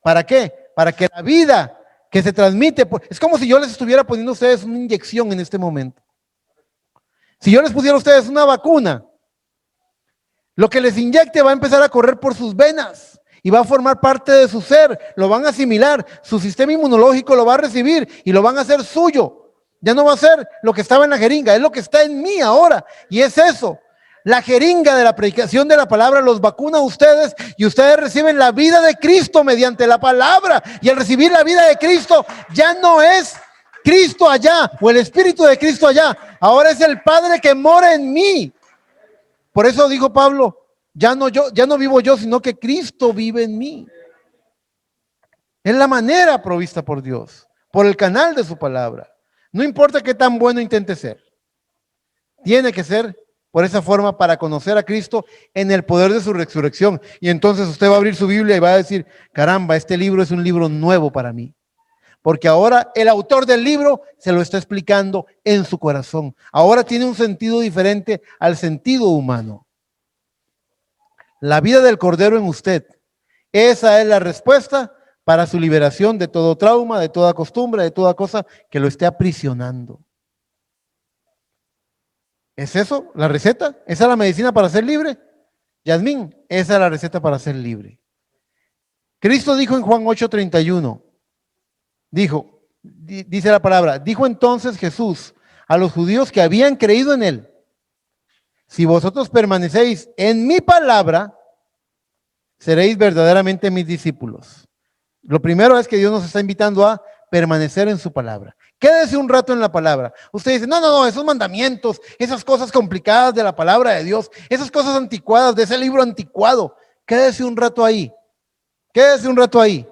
¿Para qué? Para que la vida que se transmite, es como si yo les estuviera poniendo a ustedes una inyección en este momento. Si yo les pusiera a ustedes una vacuna, lo que les inyecte va a empezar a correr por sus venas y va a formar parte de su ser, lo van a asimilar, su sistema inmunológico lo va a recibir y lo van a hacer suyo. Ya no va a ser lo que estaba en la jeringa, es lo que está en mí ahora, y es eso. La jeringa de la predicación de la palabra los vacuna a ustedes, y ustedes reciben la vida de Cristo mediante la palabra, y al recibir la vida de Cristo ya no es Cristo allá o el Espíritu de Cristo allá, ahora es el Padre que mora en mí. Por eso dijo Pablo, ya no vivo yo, sino que Cristo vive en mí. Es la manera provista por Dios, por el canal de su palabra. No importa qué tan bueno intente ser, tiene que ser por esa forma para conocer a Cristo en el poder de su resurrección. Y entonces usted va a abrir su Biblia y va a decir, caramba, este libro es un libro nuevo para mí. Porque ahora el autor del libro se lo está explicando en su corazón. Ahora tiene un sentido diferente al sentido humano. La vida del Cordero en usted, esa es la respuesta para su liberación de todo trauma, de toda costumbre, de toda cosa que lo esté aprisionando. ¿Es eso la receta? ¿Esa es la medicina para ser libre? Yasmín, esa es la receta para ser libre. Cristo dijo en Juan 8:31, dice la palabra, dijo entonces Jesús a los judíos que habían creído en él, si vosotros permanecéis en mi palabra, seréis verdaderamente mis discípulos. Lo primero es que Dios nos está invitando a permanecer en su palabra. Quédese un rato en la palabra. Usted dice, no, esos mandamientos, esas cosas complicadas de la palabra de Dios, esas cosas anticuadas de ese libro anticuado, quédese un rato ahí. Quédese un rato ahí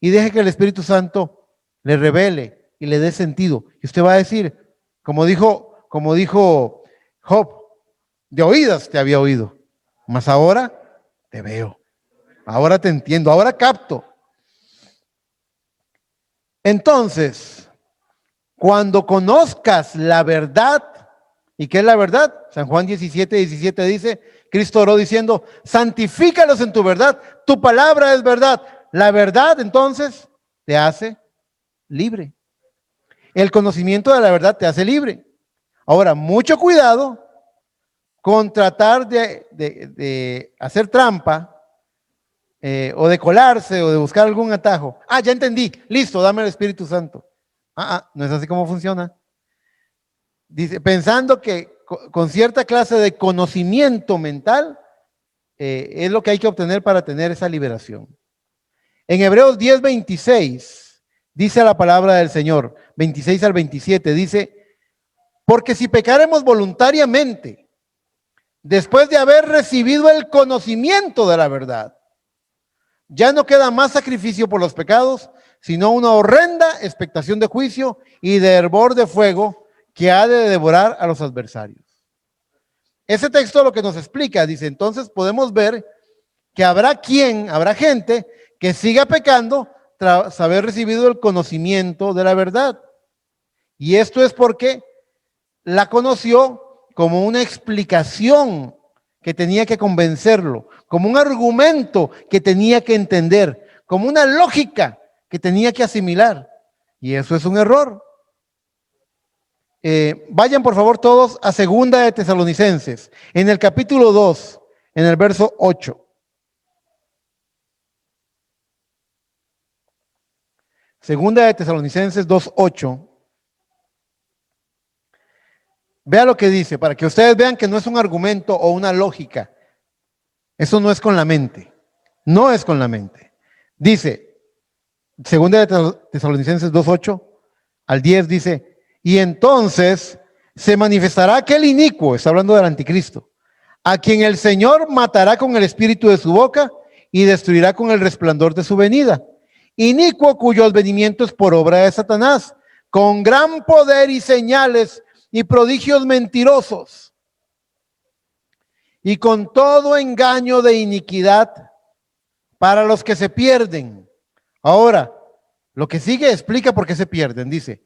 y deje que el Espíritu Santo le revele y le dé sentido. Y usted va a decir, como dijo Job, de oídas te había oído, mas ahora te veo. Ahora te entiendo, ahora capto. Entonces, cuando conozcas la verdad, ¿y qué es la verdad? San Juan 17:17 dice, Cristo oró diciendo, santifícalos en tu verdad, tu palabra es verdad. La verdad entonces te hace libre. El conocimiento de la verdad te hace libre. Ahora, mucho cuidado con tratar de hacer trampa, o de colarse o de buscar algún atajo. Ya entendí, listo, dame el Espíritu Santo. No es así como funciona. Dice, pensando que con cierta clase de conocimiento mental es lo que hay que obtener para tener esa liberación. En Hebreos 10:26 dice la palabra del Señor, 26 al 27, dice, porque si pecaremos voluntariamente, después de haber recibido el conocimiento de la verdad, ya no queda más sacrificio por los pecados, sino una horrenda expectación de juicio y de hervor de fuego que ha de devorar a los adversarios. Ese texto lo que nos explica, dice, entonces podemos ver que habrá gente que siga pecando tras haber recibido el conocimiento de la verdad. Y esto es porque la conoció como una explicación que tenía que convencerlo, como un argumento que tenía que entender, como una lógica que tenía que asimilar. Y eso es un error. Vayan por favor todos a 2 de Tesalonicenses, en el capítulo 2, en el verso 8. Segunda de Tesalonicenses 2:8. Vea lo que dice, para que ustedes vean que no es un argumento o una lógica. Eso no es con la mente. No es con la mente. Dice, segunda de Tesalonicenses 2:8 al 10 dice, y entonces se manifestará aquel inicuo, está hablando del anticristo, a quien el Señor matará con el espíritu de su boca y destruirá con el resplandor de su venida. Inicuo cuyo advenimiento es por obra de Satanás, con gran poder y señales y prodigios mentirosos, y con todo engaño de iniquidad para los que se pierden. Ahora, lo que sigue explica por qué se pierden. Dice,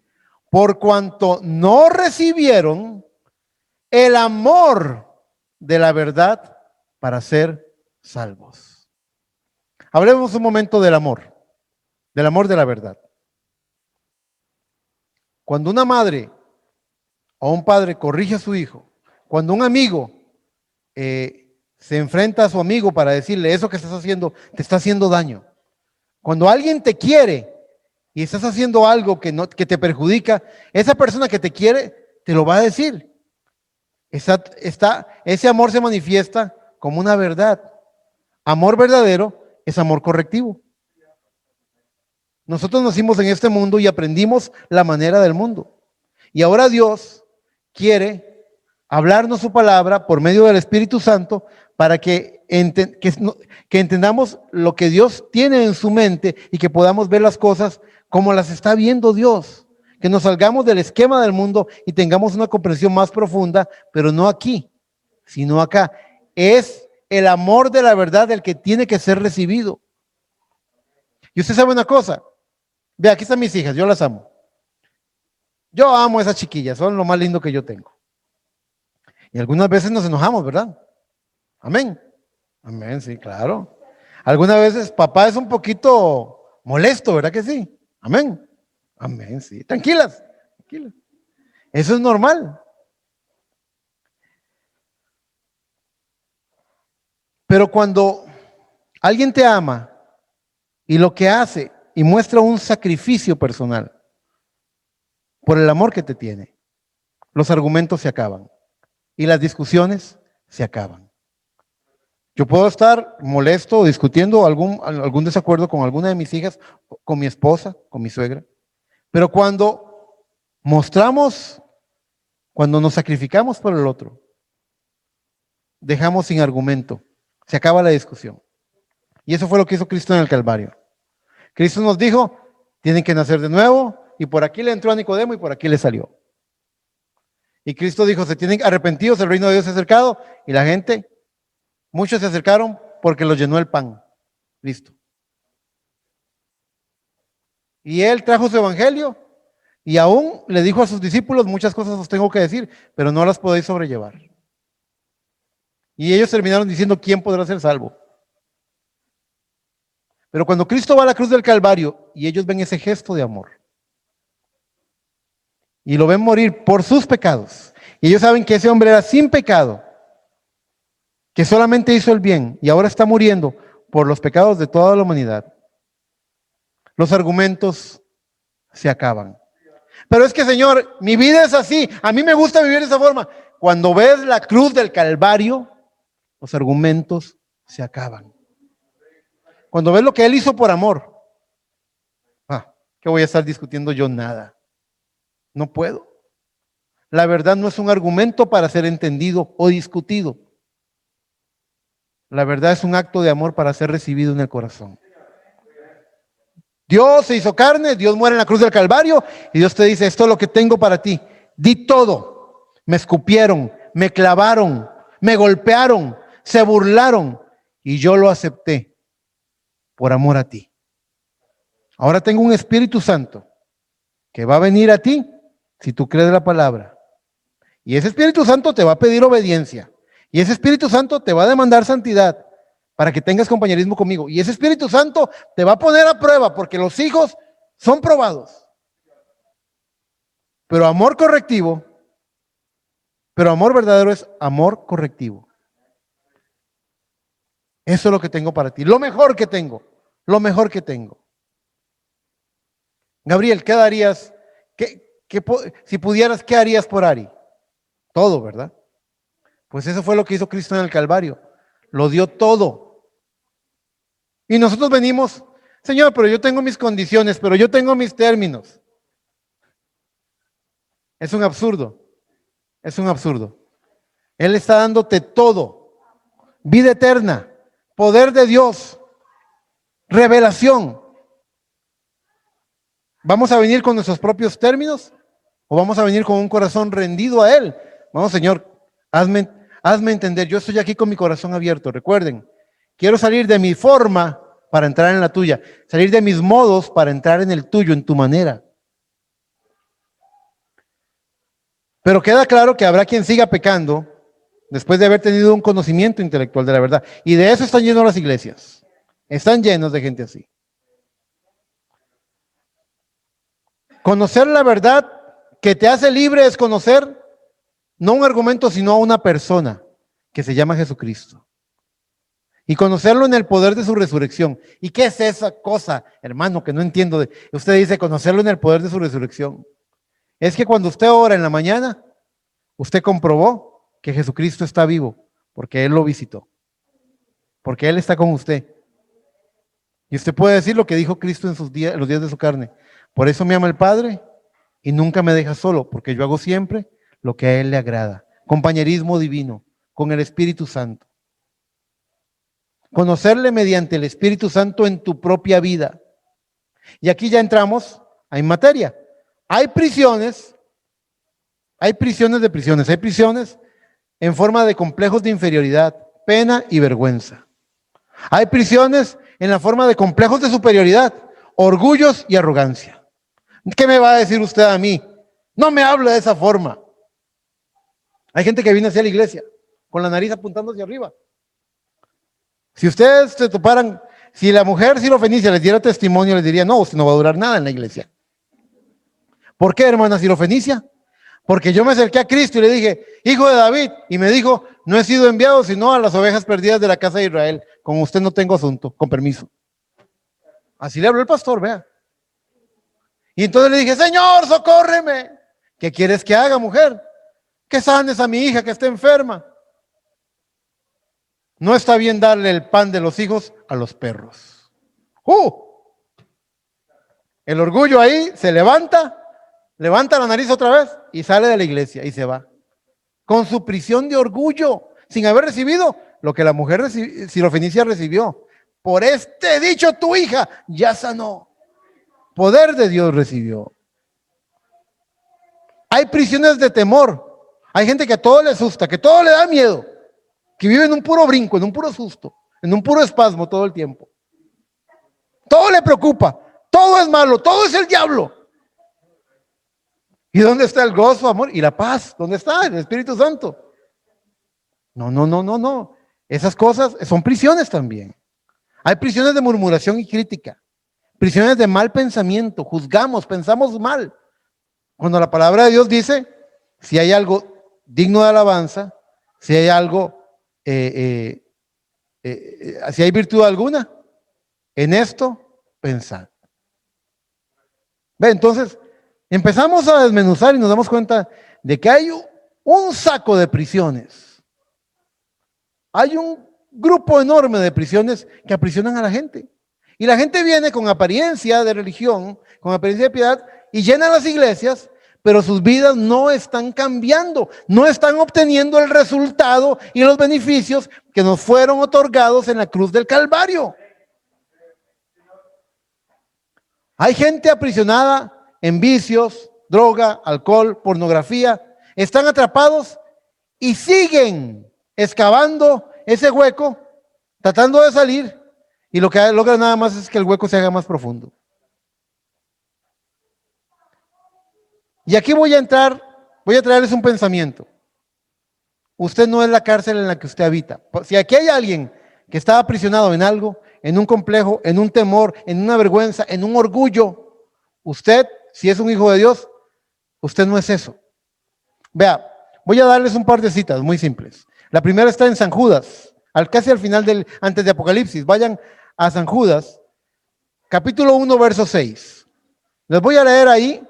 por cuanto no recibieron el amor de la verdad para ser salvos. Hablemos un momento del amor de la verdad. Cuando una madre o un padre corrige a su hijo, cuando un amigo se enfrenta a su amigo para decirle, eso que estás haciendo te está haciendo daño. Cuando alguien te quiere y estás haciendo algo que te perjudica, esa persona que te quiere te lo va a decir. Ese amor se manifiesta como una verdad. Amor verdadero es amor correctivo. Nosotros nacimos en este mundo y aprendimos la manera del mundo. Y ahora Dios quiere hablarnos su palabra por medio del Espíritu Santo para que entendamos lo que Dios tiene en su mente y que podamos ver las cosas como las está viendo Dios. Que nos salgamos del esquema del mundo y tengamos una comprensión más profunda, pero no aquí, sino acá. Es el amor de la verdad el que tiene que ser recibido. Y usted sabe una cosa, ve, aquí están mis hijas, yo las amo. Yo amo a esas chiquillas, son lo más lindo que yo tengo. Y algunas veces nos enojamos, ¿verdad? Amén. Amén, sí, claro. Algunas veces papá es un poquito molesto, ¿verdad que sí? Amén. Amén, sí. Tranquilas, tranquilas. Eso es normal. Pero cuando alguien te ama y lo que hace y muestra un sacrificio personal por el amor que te tiene, los argumentos se acaban y las discusiones se acaban. Yo puedo estar molesto o discutiendo algún desacuerdo con alguna de mis hijas, con mi esposa, con mi suegra, pero cuando cuando nos sacrificamos por el otro, dejamos sin argumento, se acaba la discusión. Y eso fue lo que hizo Cristo en el Calvario. Cristo nos dijo, tienen que nacer de nuevo, y por aquí le entró a Nicodemo y por aquí le salió. Y Cristo dijo, se tienen arrepentidos, el reino de Dios se ha acercado, y la gente, muchos se acercaron porque los llenó el pan. Listo. Y él trajo su evangelio y aún le dijo a sus discípulos, muchas cosas os tengo que decir, pero no las podéis sobrellevar. Y ellos terminaron diciendo, ¿quién podrá ser salvo? Pero cuando Cristo va a la cruz del Calvario y ellos ven ese gesto de amor y lo ven morir por sus pecados, y ellos saben que ese hombre era sin pecado, que solamente hizo el bien y ahora está muriendo por los pecados de toda la humanidad, los argumentos se acaban. Pero es que, Señor, mi vida es así, a mí me gusta vivir de esa forma. Cuando ves la cruz del Calvario, los argumentos se acaban. Cuando ves lo que Él hizo por amor, ¿qué voy a estar discutiendo yo? Nada. No puedo. La verdad no es un argumento para ser entendido o discutido. La verdad es un acto de amor para ser recibido en el corazón. Dios se hizo carne, Dios muere en la cruz del Calvario y Dios te dice, esto es lo que tengo para ti. Di todo. Me escupieron, me clavaron, me golpearon, se burlaron y yo lo acepté por amor a ti. Ahora tengo un Espíritu Santo que va a venir a ti si tú crees la palabra. Y ese Espíritu Santo te va a pedir obediencia. Y ese Espíritu Santo te va a demandar santidad para que tengas compañerismo conmigo. Y ese Espíritu Santo te va a poner a prueba porque los hijos son probados. Pero amor correctivo, pero amor verdadero es amor correctivo. Eso es lo que tengo para ti. Lo mejor que tengo. Lo mejor que tengo. Gabriel, ¿qué darías? Si pudieras, ¿qué harías por Ari? Todo, ¿verdad? Pues eso fue lo que hizo Cristo en el Calvario. Lo dio todo. Y nosotros venimos, Señor, pero yo tengo mis condiciones, pero yo tengo mis términos. Es un absurdo. Es un absurdo. Él está dándote todo. Vida eterna, poder de Dios, revelación. ¿Vamos a venir con nuestros propios términos o vamos a venir con un corazón rendido a Él? Vamos, Señor, hazme entender. Yo estoy aquí con mi corazón abierto. Recuerden, quiero salir de mi forma para entrar en la tuya, salir de mis modos para entrar en el tuyo, en tu manera. Pero queda claro que habrá quien siga pecando después de haber tenido un conocimiento intelectual de la verdad. Y de eso están llenas las iglesias. Están llenos de gente así. Conocer la verdad que te hace libre es conocer no un argumento, sino a una persona que se llama Jesucristo. Y conocerlo en el poder de su resurrección. ¿Y qué es esa cosa, hermano, que no entiendo? Usted dice conocerlo en el poder de su resurrección. Es que cuando usted ora en la mañana, usted comprobó que Jesucristo está vivo, porque Él lo visitó, porque Él está con usted. Y usted puede decir lo que dijo Cristo en los días de su carne. Por eso me ama el Padre y nunca me deja solo, porque yo hago siempre lo que a Él le agrada. Compañerismo divino con el Espíritu Santo. Conocerle mediante el Espíritu Santo en tu propia vida. Y aquí ya entramos en materia. Hay prisiones de prisiones, hay prisiones en forma de complejos de inferioridad, pena y vergüenza. Hay prisiones en la forma de complejos de superioridad, orgullos y arrogancia. ¿Qué me va a decir usted a mí? No me hable de esa forma. Hay gente que viene hacia la iglesia con la nariz apuntando hacia arriba. Si ustedes se toparan, si la mujer sirofenicia les diera testimonio, les diría, no, usted no va a durar nada en la iglesia. ¿Por qué, hermana sirofenicia? Porque yo me acerqué a Cristo y le dije, hijo de David, y me dijo, no he sido enviado sino a las ovejas perdidas de la casa de Israel. Con usted no tengo asunto, con permiso. Así le habló el pastor, vea. Y entonces le dije, Señor, socórreme. ¿Qué quieres que haga, mujer? Que sanes a mi hija que está enferma. No está bien darle el pan de los hijos a los perros. El orgullo ahí se levanta la nariz otra vez y sale de la iglesia y se va. Con su prisión de orgullo, sin haber recibido lo que la mujer sirofenicia recibió. Por este dicho tu hija ya sanó. Poder de Dios recibió. Hay prisiones de temor. Hay gente que a todo le asusta, que todo le da miedo, que vive en un puro brinco, en un puro susto, en un puro espasmo todo el tiempo. Todo le preocupa, todo es malo, todo es el diablo. ¿Y dónde está el gozo, amor? ¿Y la paz? ¿Dónde está el Espíritu Santo? No. Esas cosas son prisiones también. Hay prisiones de murmuración y crítica. Prisiones de mal pensamiento. Juzgamos, pensamos mal. Cuando la palabra de Dios dice, si hay algo digno de alabanza, si hay algo, si hay virtud alguna, en esto pensad. Ve, entonces, empezamos a desmenuzar y nos damos cuenta de que hay un saco de prisiones. Hay un grupo enorme de prisiones que aprisionan a la gente. Y la gente viene con apariencia de religión, con apariencia de piedad, y llena las iglesias, pero sus vidas no están cambiando, no están obteniendo el resultado y los beneficios que nos fueron otorgados en la cruz del Calvario. Hay gente aprisionada en vicios, droga, alcohol, pornografía, están atrapados y siguen excavando ese hueco, tratando de salir, y lo que logra nada más es que el hueco se haga más profundo. Y aquí voy a traerles un pensamiento. Usted no es la cárcel en la que usted habita. Si aquí hay alguien que está aprisionado en algo, en un complejo, en un temor, en una vergüenza, en un orgullo, usted, si es un hijo de Dios, usted no es eso. Vea, voy a darles un par de citas muy simples. La primera está en San Judas, casi al final antes de Apocalipsis. Vayan a San Judas, capítulo 1, verso 6. Les voy a leer ahí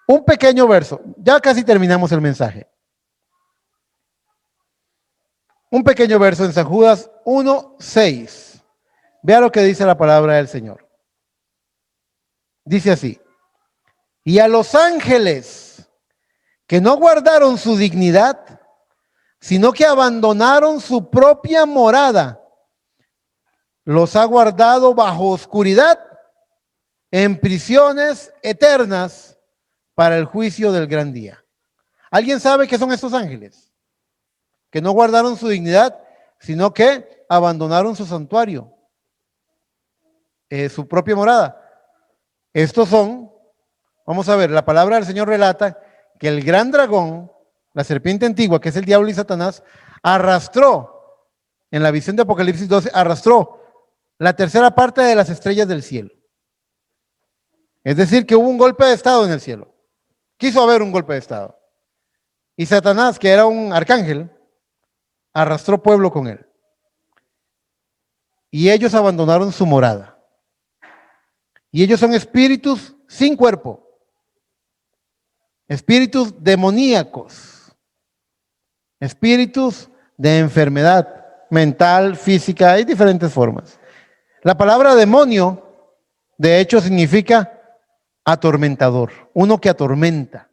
un pequeño verso. Ya casi terminamos el mensaje. Un pequeño verso en San Judas 1:6. Vea lo que dice la palabra del Señor. Dice así: y a los ángeles que no guardaron su dignidad, sino que abandonaron su propia morada, los ha guardado bajo oscuridad en prisiones eternas para el juicio del gran día. ¿Alguien sabe qué son estos ángeles? Que no guardaron su dignidad, sino que abandonaron su santuario, su propia morada. Estos son, vamos a ver, la palabra del Señor relata que el gran dragón, la serpiente antigua, que es el diablo y Satanás, arrastró, en la visión de Apocalipsis 12, arrastró la tercera parte de las estrellas del cielo. Es decir, que hubo un golpe de estado en el cielo. Quiso haber un golpe de estado. Y Satanás, que era un arcángel, arrastró pueblo con él. Y ellos abandonaron su morada. Y ellos son espíritus sin cuerpo. Espíritus demoníacos. Espíritus de enfermedad mental, física, hay diferentes formas. La palabra demonio, de hecho, significa atormentador, uno que atormenta.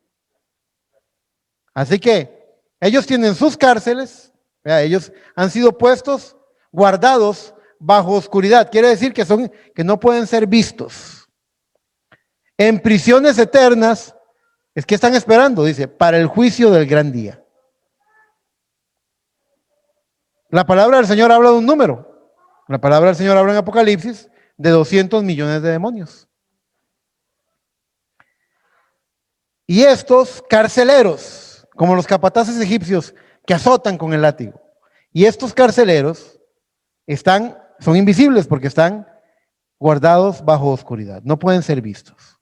Así que ellos tienen sus cárceles, ellos han sido puestos, guardados bajo oscuridad. Quiere decir que no pueden ser vistos. En prisiones eternas, es que están esperando, dice, para el juicio del gran día. La palabra del Señor habla de un número. La palabra del Señor habla en Apocalipsis de 200 millones de demonios. Y estos carceleros, como los capataces egipcios que azotan con el látigo, y estos carceleros son invisibles porque están guardados bajo oscuridad, no pueden ser vistos.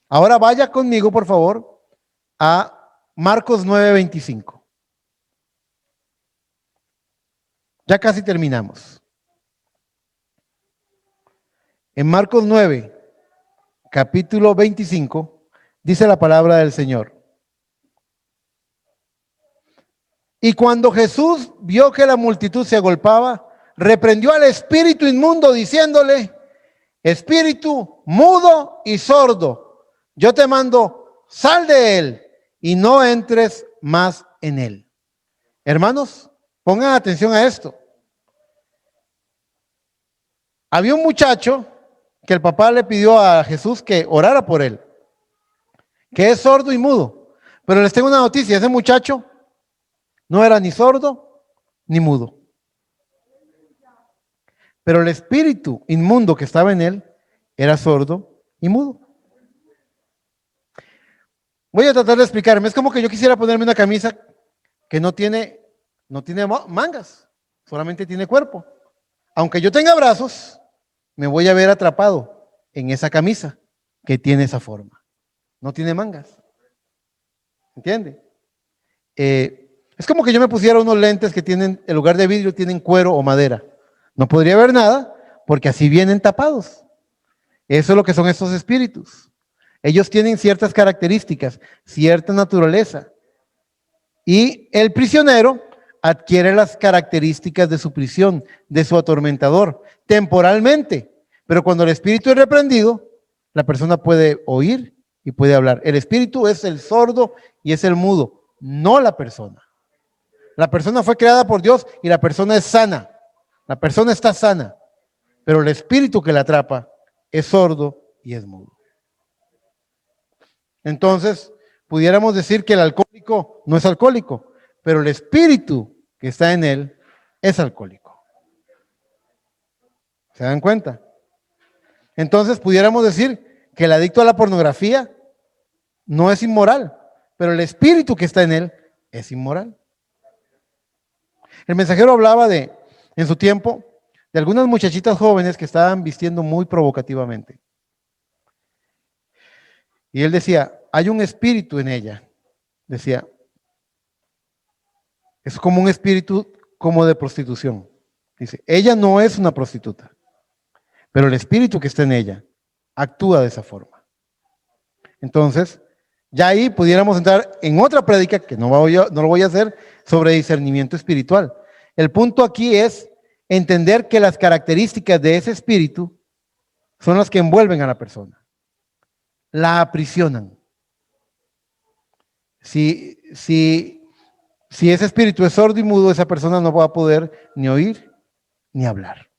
Ahora vaya conmigo, por favor, a Marcos 9:25. Ya casi terminamos. En Marcos 9, capítulo 25, dice la palabra del Señor. Y cuando Jesús vio que la multitud se agolpaba, reprendió al espíritu inmundo diciéndole: espíritu mudo y sordo, yo te mando, sal de él y no entres más en él. Hermanos, pongan atención a esto. Había un muchacho que el papá le pidió a Jesús que orara por él, que es sordo y mudo. Pero les tengo una noticia: ese muchacho no era ni sordo ni mudo. Pero el espíritu inmundo que estaba en él era sordo y mudo. Voy a tratar de explicarme. Es como que yo quisiera ponerme una camisa que no tiene mangas, solamente tiene cuerpo. Aunque yo tenga brazos, me voy a ver atrapado en esa camisa que tiene esa forma. No tiene mangas. ¿Entiende? Es como que yo me pusiera unos lentes que tienen, en lugar de vidrio, tienen cuero o madera. No podría ver nada porque así vienen tapados. Eso es lo que son estos espíritus. Ellos tienen ciertas características, cierta naturaleza. Y el prisionero adquiere las características de su prisión, de su atormentador, temporalmente. Pero cuando el espíritu es reprendido, la persona puede oír y puede hablar. El espíritu es el sordo y es el mudo, no la persona. La persona fue creada por Dios y la persona es sana. La persona está sana, pero el espíritu que la atrapa es sordo y es mudo. Entonces, pudiéramos decir que el alcohólico no es alcohólico, pero el espíritu que está en él es alcohólico. ¿Se dan cuenta? Entonces, pudiéramos decir que el adicto a la pornografía no es inmoral, pero el espíritu que está en él es inmoral. El mensajero hablaba en su tiempo, de algunas muchachitas jóvenes que estaban vistiendo muy provocativamente. Y él decía, hay un espíritu en ella. Decía, es como un espíritu como de prostitución. Dice, ella no es una prostituta, pero el espíritu que está en ella actúa de esa forma. Entonces, ya ahí pudiéramos entrar en otra prédica, que no lo voy a hacer, sobre discernimiento espiritual. El punto aquí es entender que las características de ese espíritu son las que envuelven a la persona, la aprisionan. Si ese espíritu es sordo y mudo, esa persona no va a poder ni oír ni hablar.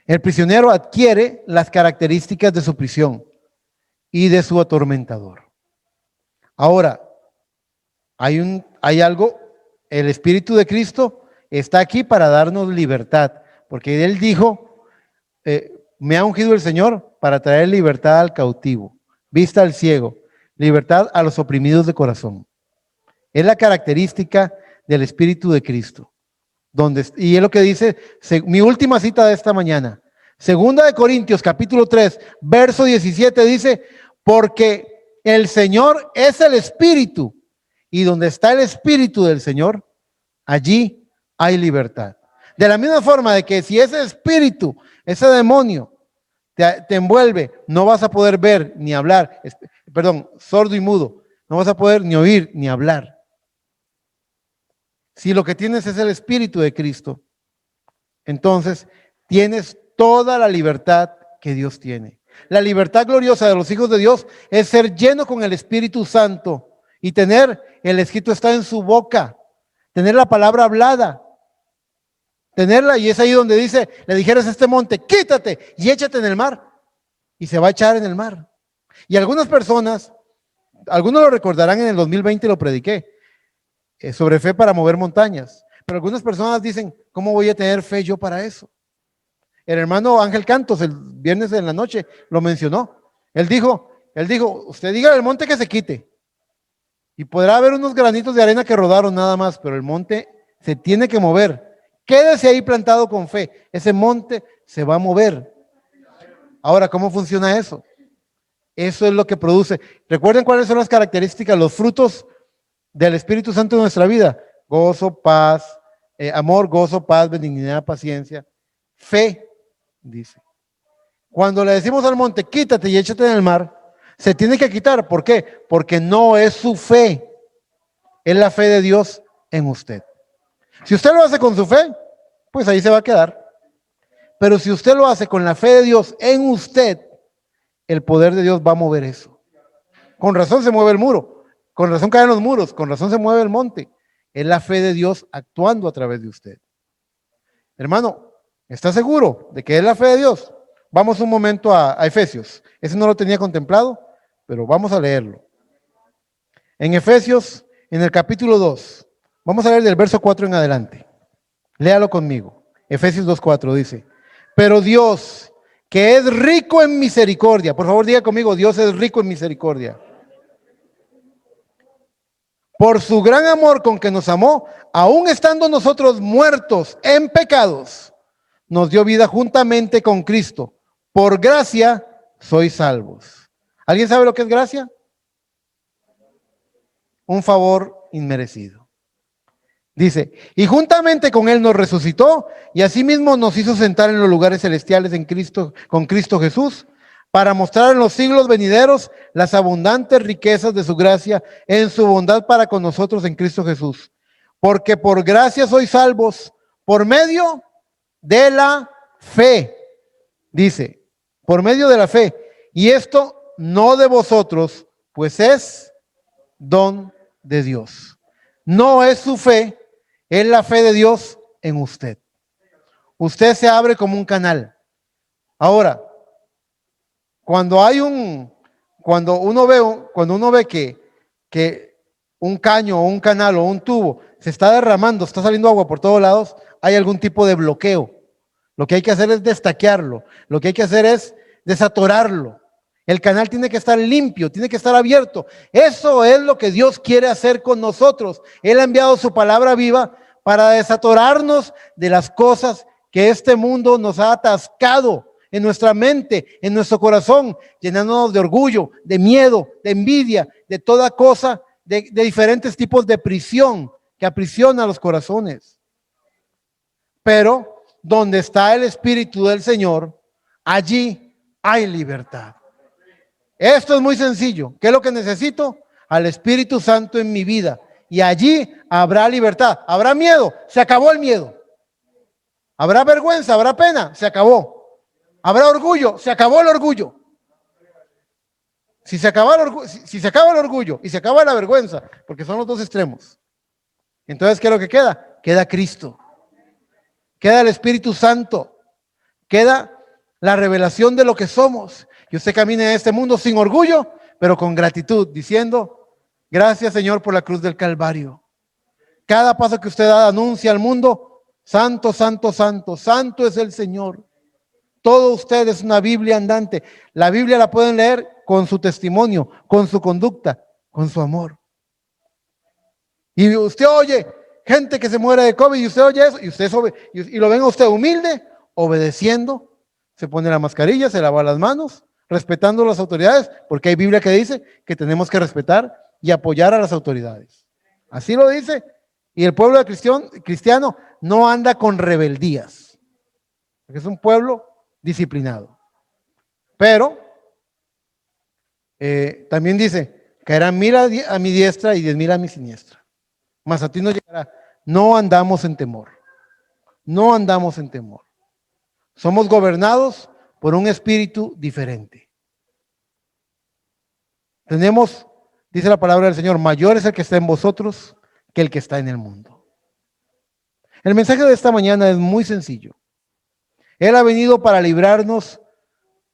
El prisionero adquiere las características de su prisión y de su atormentador. Ahora, hay algo, el Espíritu de Cristo está aquí para darnos libertad, porque Él dijo, me ha ungido el Señor para traer libertad al cautivo, vista al ciego, libertad a los oprimidos de corazón. Es la característica del Espíritu de Cristo. Y es lo que dice mi última cita de esta mañana. Segunda de Corintios, capítulo 3, verso 17, dice, porque el Señor es el Espíritu, y donde está el Espíritu del Señor, allí hay libertad. De la misma forma de que si ese espíritu, ese demonio, te envuelve, no vas a poder ver ni hablar, sordo y mudo, no vas a poder ni oír ni hablar. Si lo que tienes es el Espíritu de Cristo, entonces tienes toda la libertad que Dios tiene. La libertad gloriosa de los hijos de Dios es ser lleno con el Espíritu Santo y tener el escrito está en su boca, tener la palabra hablada, tenerla, y es ahí donde dice, le dijeras a este monte, quítate y échate en el mar, y se va a echar en el mar. Y algunas personas, algunos lo recordarán, en el 2020 lo prediqué, sobre fe para mover montañas, pero algunas personas dicen, ¿cómo voy a tener fe yo para eso? El hermano Ángel Cantos el viernes en la noche lo mencionó. Él dijo, usted diga al monte que se quite, y podrá haber unos granitos de arena que rodaron nada más, pero el monte se tiene que mover. Quédese ahí plantado con fe, ese monte se va a mover. Ahora, ¿cómo funciona eso? Eso es lo que produce. Recuerden cuáles son las características, los frutos del Espíritu Santo en nuestra vida: gozo, paz, amor, gozo, paz, benignidad, paciencia, fe, dice. Cuando le decimos al monte, quítate y échate en el mar, se tiene que quitar. ¿Por qué? Porque no es su fe, es la fe de Dios en usted. Si usted lo hace con su fe, pues ahí se va a quedar. Pero si usted lo hace con la fe de Dios en usted, el poder de Dios va a mover eso. Con razón se mueve el muro, con razón caen los muros, con razón se mueve el monte. Es la fe de Dios actuando a través de usted. Hermano, ¿está seguro de que es la fe de Dios? Vamos un momento a Efesios. Ese no lo tenía contemplado, pero vamos a leerlo. En Efesios, en el capítulo 2, vamos a leer del verso 4 en adelante. Léalo conmigo. Efesios 2:4 dice, pero Dios, que es rico en misericordia, por favor diga conmigo, Dios es rico en misericordia. Por su gran amor con que nos amó, aun estando nosotros muertos en pecados, nos dio vida juntamente con Cristo. Por gracia sois salvos. ¿Alguien sabe lo que es gracia? Un favor inmerecido. Dice, y juntamente con Él nos resucitó y asimismo nos hizo sentar en los lugares celestiales en Cristo, con Cristo Jesús, para mostrar en los siglos venideros las abundantes riquezas de su gracia en su bondad para con nosotros en Cristo Jesús. Porque por gracia sois salvos por medio de la fe. Dice, por medio de la fe. Y esto no de vosotros, pues es don de Dios. No es su fe, es la fe de Dios en usted. Usted se abre como un canal. Ahora, cuando uno ve que un caño o un canal o un tubo se está derramando, está saliendo agua por todos lados, hay algún tipo de bloqueo. Lo que hay que hacer es destaquearlo. Lo que hay que hacer es desatorarlo. El canal tiene que estar limpio, tiene que estar abierto. Eso es lo que Dios quiere hacer con nosotros. Él ha enviado su palabra viva para desatorarnos de las cosas que este mundo nos ha atascado en nuestra mente, en nuestro corazón, llenándonos de orgullo, de miedo, de envidia, de toda cosa, de diferentes tipos de prisión que aprisiona los corazones. Pero donde está el Espíritu del Señor, allí hay libertad. Esto es muy sencillo. ¿Qué es lo que necesito? Al Espíritu Santo en mi vida. Y allí habrá libertad. ¿Habrá miedo? Se acabó el miedo. ¿Habrá vergüenza? ¿Habrá pena? Se acabó. ¿Habrá orgullo? Se acabó el orgullo. Si se acaba si se acaba el orgullo y se acaba la vergüenza, porque son los dos extremos, entonces, ¿qué es lo que queda? Queda Cristo. Queda el Espíritu Santo. Queda la revelación de lo que somos. Y usted camina en este mundo sin orgullo, pero con gratitud, diciendo, gracias Señor por la cruz del Calvario. Cada paso que usted da anuncia al mundo, santo, santo, santo, santo es el Señor. Todo usted es una Biblia andante. La Biblia la pueden leer con su testimonio, con su conducta, con su amor. Y usted oye gente que se muere de COVID y usted oye eso y lo ven a usted humilde, obedeciendo, se pone la mascarilla, se lava las manos, respetando las autoridades, porque hay Biblia que dice que tenemos que respetar y apoyar a las autoridades. Así lo dice. Y el pueblo cristiano no anda con rebeldías, porque es un pueblo disciplinado. Pero también dice, caerán 1000 a mi diestra y 10,000 a mi siniestra, mas a ti no llegará. No andamos en temor. No andamos en temor. Somos gobernados por un espíritu diferente. Tenemos, dice la palabra del Señor, mayor es el que está en vosotros que el que está en el mundo. El mensaje de esta mañana es muy sencillo. Él ha venido para librarnos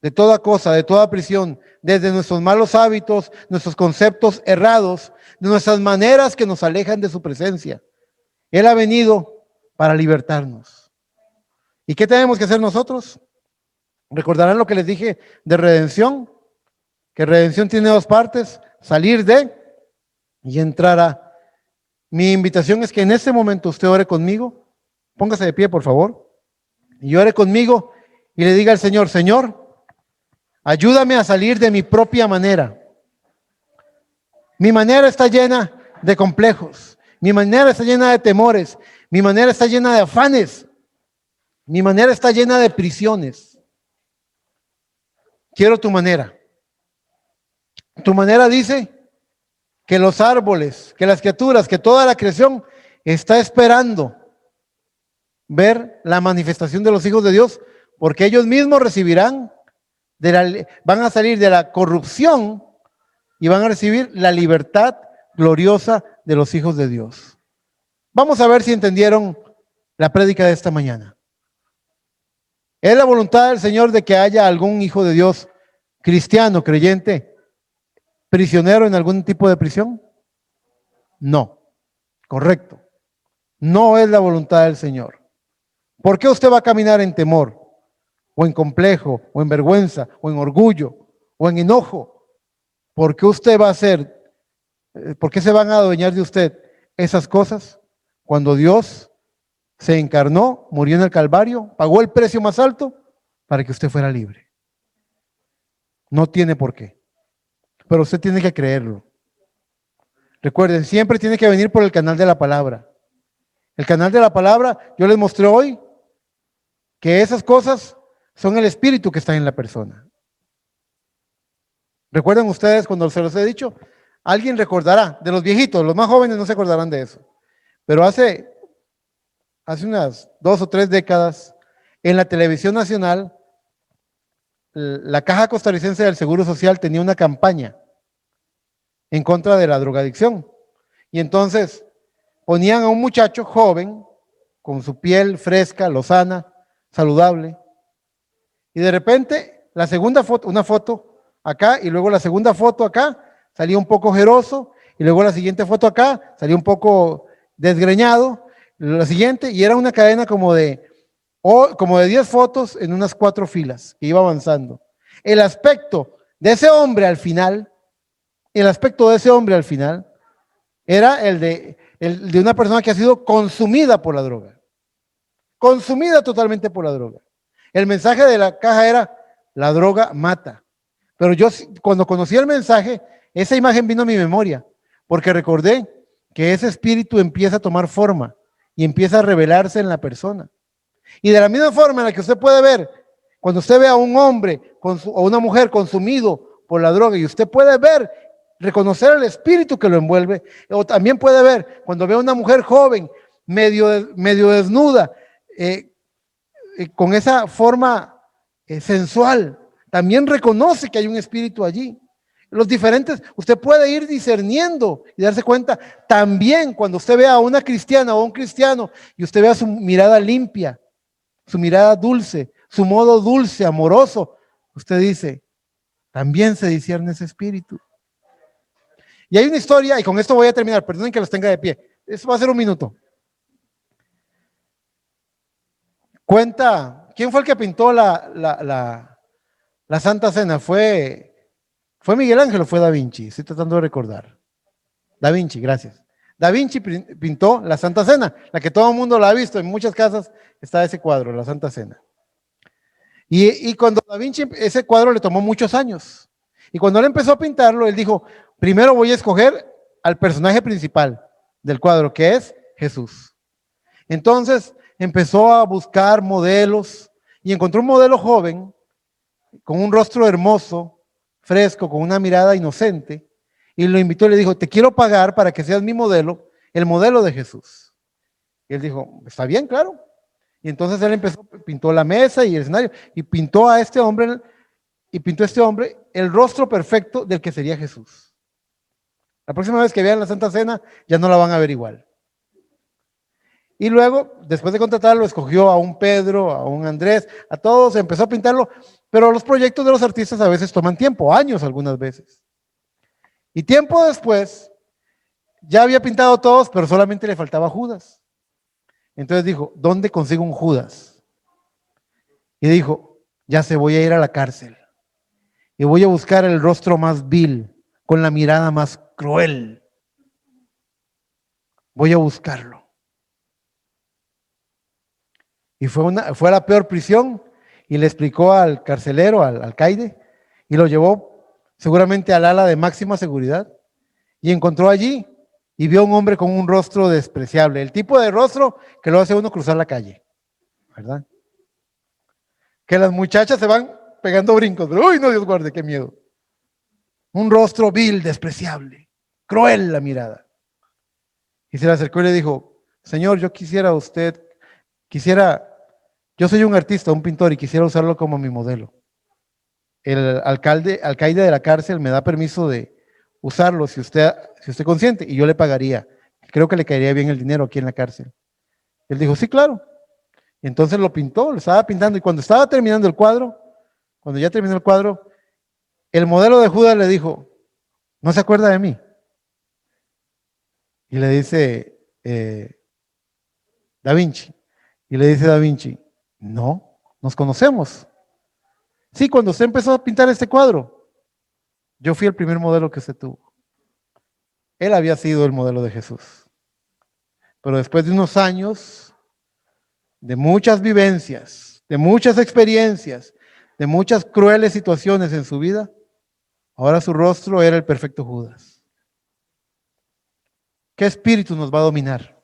de toda cosa, de toda prisión, desde nuestros malos hábitos, nuestros conceptos errados, de nuestras maneras que nos alejan de su presencia. Él ha venido para libertarnos. ¿Y qué tenemos que hacer nosotros? ¿Recordarán lo que les dije de redención? Que redención tiene dos partes, salir de y entrar a. Mi invitación es que en este momento usted ore conmigo, póngase de pie por favor, y ore conmigo y le diga al Señor, Señor, ayúdame a salir de mi propia manera. Mi manera está llena de complejos, mi manera está llena de temores, mi manera está llena de afanes, mi manera está llena de prisiones. Quiero tu manera. Tu manera dice que los árboles, que las criaturas, que toda la creación está esperando ver la manifestación de los hijos de Dios, porque ellos mismos recibirán, van a salir de la corrupción y van a recibir la libertad gloriosa de los hijos de Dios. Vamos a ver si entendieron la prédica de esta mañana. ¿Es la voluntad del Señor de que haya algún hijo de Dios cristiano, creyente, prisionero en algún tipo de prisión? No, correcto. No es la voluntad del Señor. ¿Por qué usted va a caminar en temor, o en complejo, o en vergüenza, o en orgullo, o en enojo? ¿Por qué usted va a hacer, por qué se van a adueñar de usted esas cosas cuando Dios se encarnó, murió en el Calvario, pagó el precio más alto para que usted fuera libre? No tiene por qué, pero usted tiene que creerlo. Recuerden, siempre tiene que venir por el canal de la palabra. El canal de la palabra, yo les mostré hoy que esas cosas son el espíritu que está en la persona. ¿Recuerdan ustedes cuando se los he dicho? Alguien recordará, de los viejitos, los más jóvenes no se acordarán de eso, pero hace unas 2 o 3 décadas, en la televisión nacional, la Caja Costarricense del Seguro Social tenía una campaña en contra de la drogadicción. Y entonces ponían a un muchacho joven, con su piel fresca, lozana, saludable, y de repente la segunda foto, una foto acá, y luego la segunda foto acá, salía un poco ojeroso, y luego la siguiente foto acá, salía un poco desgreñado, la siguiente, y era una cadena como de 10 fotos en unas 4 filas, que iba avanzando. El aspecto de ese hombre al final, era el de una persona que ha sido consumida por la droga. Consumida totalmente por la droga. El mensaje de la caja era, la droga mata. Pero yo, cuando conocí el mensaje, esa imagen vino a mi memoria, porque recordé que ese espíritu empieza a tomar forma y empieza a revelarse en la persona. Y de la misma forma en la que usted puede ver, cuando usted ve a un hombre o una mujer consumido por la droga, y usted puede ver, reconocer el espíritu que lo envuelve, o también puede ver cuando ve a una mujer joven, medio desnuda, con esa forma sensual, también reconoce que hay un espíritu allí. Los diferentes, usted puede ir discerniendo y darse cuenta también cuando usted vea a una cristiana o a un cristiano y usted vea su mirada limpia, su mirada dulce, su modo dulce, amoroso, usted dice, también se discierne ese espíritu. Y hay una historia, y con esto voy a terminar, perdonen que los tenga de pie, eso va a ser un minuto. Cuenta, ¿quién fue el que pintó la Santa Cena? ¿Fue Miguel Ángel o fue Da Vinci? Estoy tratando de recordar. Da Vinci, gracias. Da Vinci pintó la Santa Cena, la que todo el mundo la ha visto, en muchas casas está ese cuadro, la Santa Cena. Y cuando Da Vinci, ese cuadro le tomó muchos años. Y cuando él empezó a pintarlo, él dijo, primero voy a escoger al personaje principal del cuadro, que es Jesús. Entonces empezó a buscar modelos y encontró un modelo joven, con un rostro hermoso, fresco, con una mirada inocente, y lo invitó y le dijo, te quiero pagar para que seas mi modelo, el modelo de Jesús. Y él dijo, está bien, claro. Y entonces él empezó, pintó la mesa y el escenario, y pintó a este hombre, el rostro perfecto del que sería Jesús. La próxima vez que vean la Santa Cena, ya no la van a ver igual. Y luego, después de contratarlo, escogió a un Pedro, a un Andrés, a todos, empezó a pintarlo, pero los proyectos de los artistas a veces toman tiempo, años algunas veces. Y tiempo después, ya había pintado todos, pero solamente le faltaba Judas. Entonces dijo, ¿dónde consigo un Judas? Y dijo, ya sé, voy a ir a la cárcel y voy a buscar el rostro más vil, con la mirada más cruel. Voy a buscarlo. Y fue a la peor prisión y le explicó al carcelero, al alcaide, y lo llevó seguramente al ala de máxima seguridad. Y encontró allí y vio a un hombre con un rostro despreciable, el tipo de rostro que lo hace uno cruzar la calle, ¿verdad? Que las muchachas se van pegando brincos, pero uy, no, Dios guarde, qué miedo. Un rostro vil, despreciable, cruel la mirada. Y se le acercó y le dijo, señor, yo soy un artista, un pintor y quisiera usarlo como mi modelo. El alcaide de la cárcel me da permiso de usarlo si usted consiente y yo le pagaría. Creo que le caería bien el dinero aquí en la cárcel. Él dijo, sí, claro. Y entonces lo pintó, lo estaba pintando y cuando estaba terminando el cuadro, cuando ya terminó el cuadro, el modelo de Judas le dijo, ¿no se acuerda de mí? Y le dice Da Vinci. Y le dice Da Vinci, no, nos conocemos. Sí, cuando usted empezó a pintar este cuadro, yo fui el primer modelo que usted tuvo. Él había sido el modelo de Jesús. Pero después de unos años, de muchas vivencias, de muchas experiencias, de muchas crueles situaciones en su vida, ahora su rostro era el perfecto Judas. ¿Qué espíritu nos va a dominar?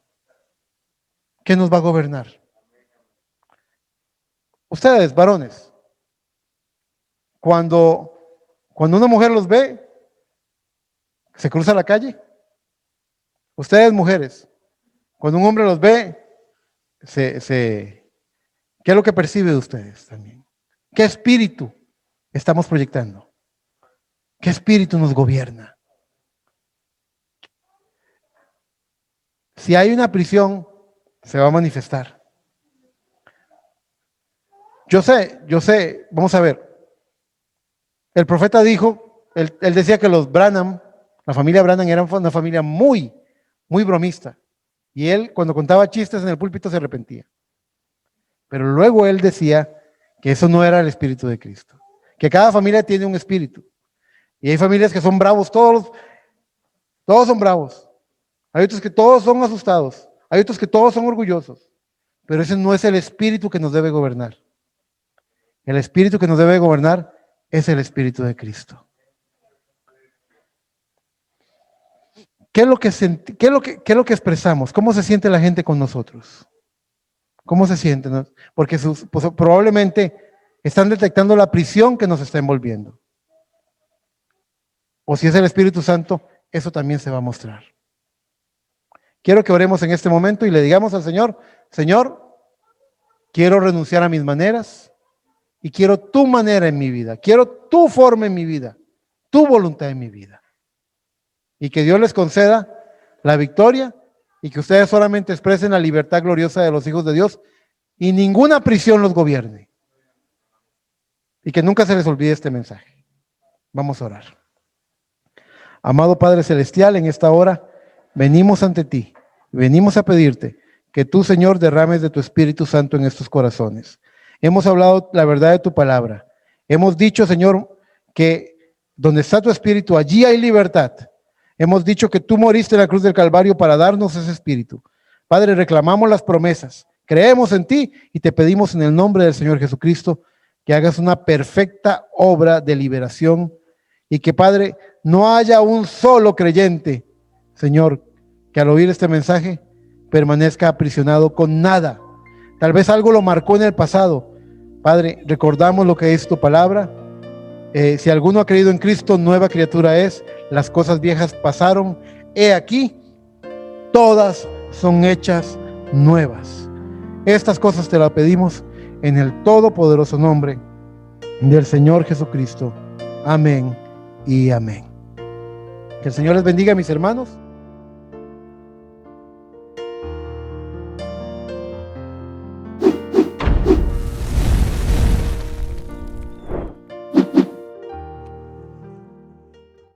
¿Qué nos va a gobernar? Ustedes, varones, cuando una mujer los ve, se cruza la calle. Ustedes, mujeres, cuando un hombre los ve, ¿qué es lo que percibe de ustedes también? ¿Qué espíritu estamos proyectando? ¿Qué espíritu nos gobierna? Si hay una prisión, se va a manifestar. Yo sé, vamos a ver. El profeta dijo, él decía que los Branham, la familia Branham era una familia muy, muy bromista. Y él, cuando contaba chistes en el púlpito, se arrepentía. Pero luego él decía que eso no era el espíritu de Cristo. Que cada familia tiene un espíritu. Y hay familias que son bravos, todos son bravos. Hay otros que todos son asustados. Hay otros que todos son orgullosos. Pero ese no es el espíritu que nos debe gobernar. El espíritu que nos debe gobernar es el espíritu de Cristo. ¿Qué es lo que expresamos? ¿Cómo se siente la gente con nosotros? ¿Cómo se siente? ¿No? Porque pues, probablemente están detectando la prisión que nos está envolviendo. o si es el Espíritu Santo, eso también se va a mostrar. Quiero que oremos en este momento y le digamos al Señor: Señor, quiero renunciar a mis maneras y quiero tu manera en mi vida, quiero tu forma en mi vida, tu voluntad en mi vida. Y que Dios les conceda la victoria y que ustedes solamente expresen la libertad gloriosa de los hijos de Dios y ninguna prisión los gobierne. Y que nunca se les olvide este mensaje. Vamos a orar. Amado Padre Celestial, en esta hora venimos ante ti, venimos a pedirte que tú, Señor, derrames de tu Espíritu Santo en estos corazones. Hemos hablado la verdad de tu palabra. Hemos dicho, Señor, que donde está tu Espíritu, allí hay libertad. Hemos dicho que tú moriste en la cruz del Calvario para darnos ese Espíritu. Padre, reclamamos las promesas, creemos en ti y te pedimos en el nombre del Señor Jesucristo que hagas una perfecta obra de liberación y que, Padre, no haya un solo creyente, Señor, que al oír este mensaje permanezca aprisionado con nada. Tal vez algo lo marcó en el pasado. Padre, recordamos lo que es tu palabra. Si alguno ha creído en Cristo, nueva criatura es. Las cosas viejas pasaron. He aquí, todas son hechas nuevas. Estas cosas te las pedimos en el todopoderoso nombre del Señor Jesucristo. Amén y amén. Que el Señor les bendiga, mis hermanos.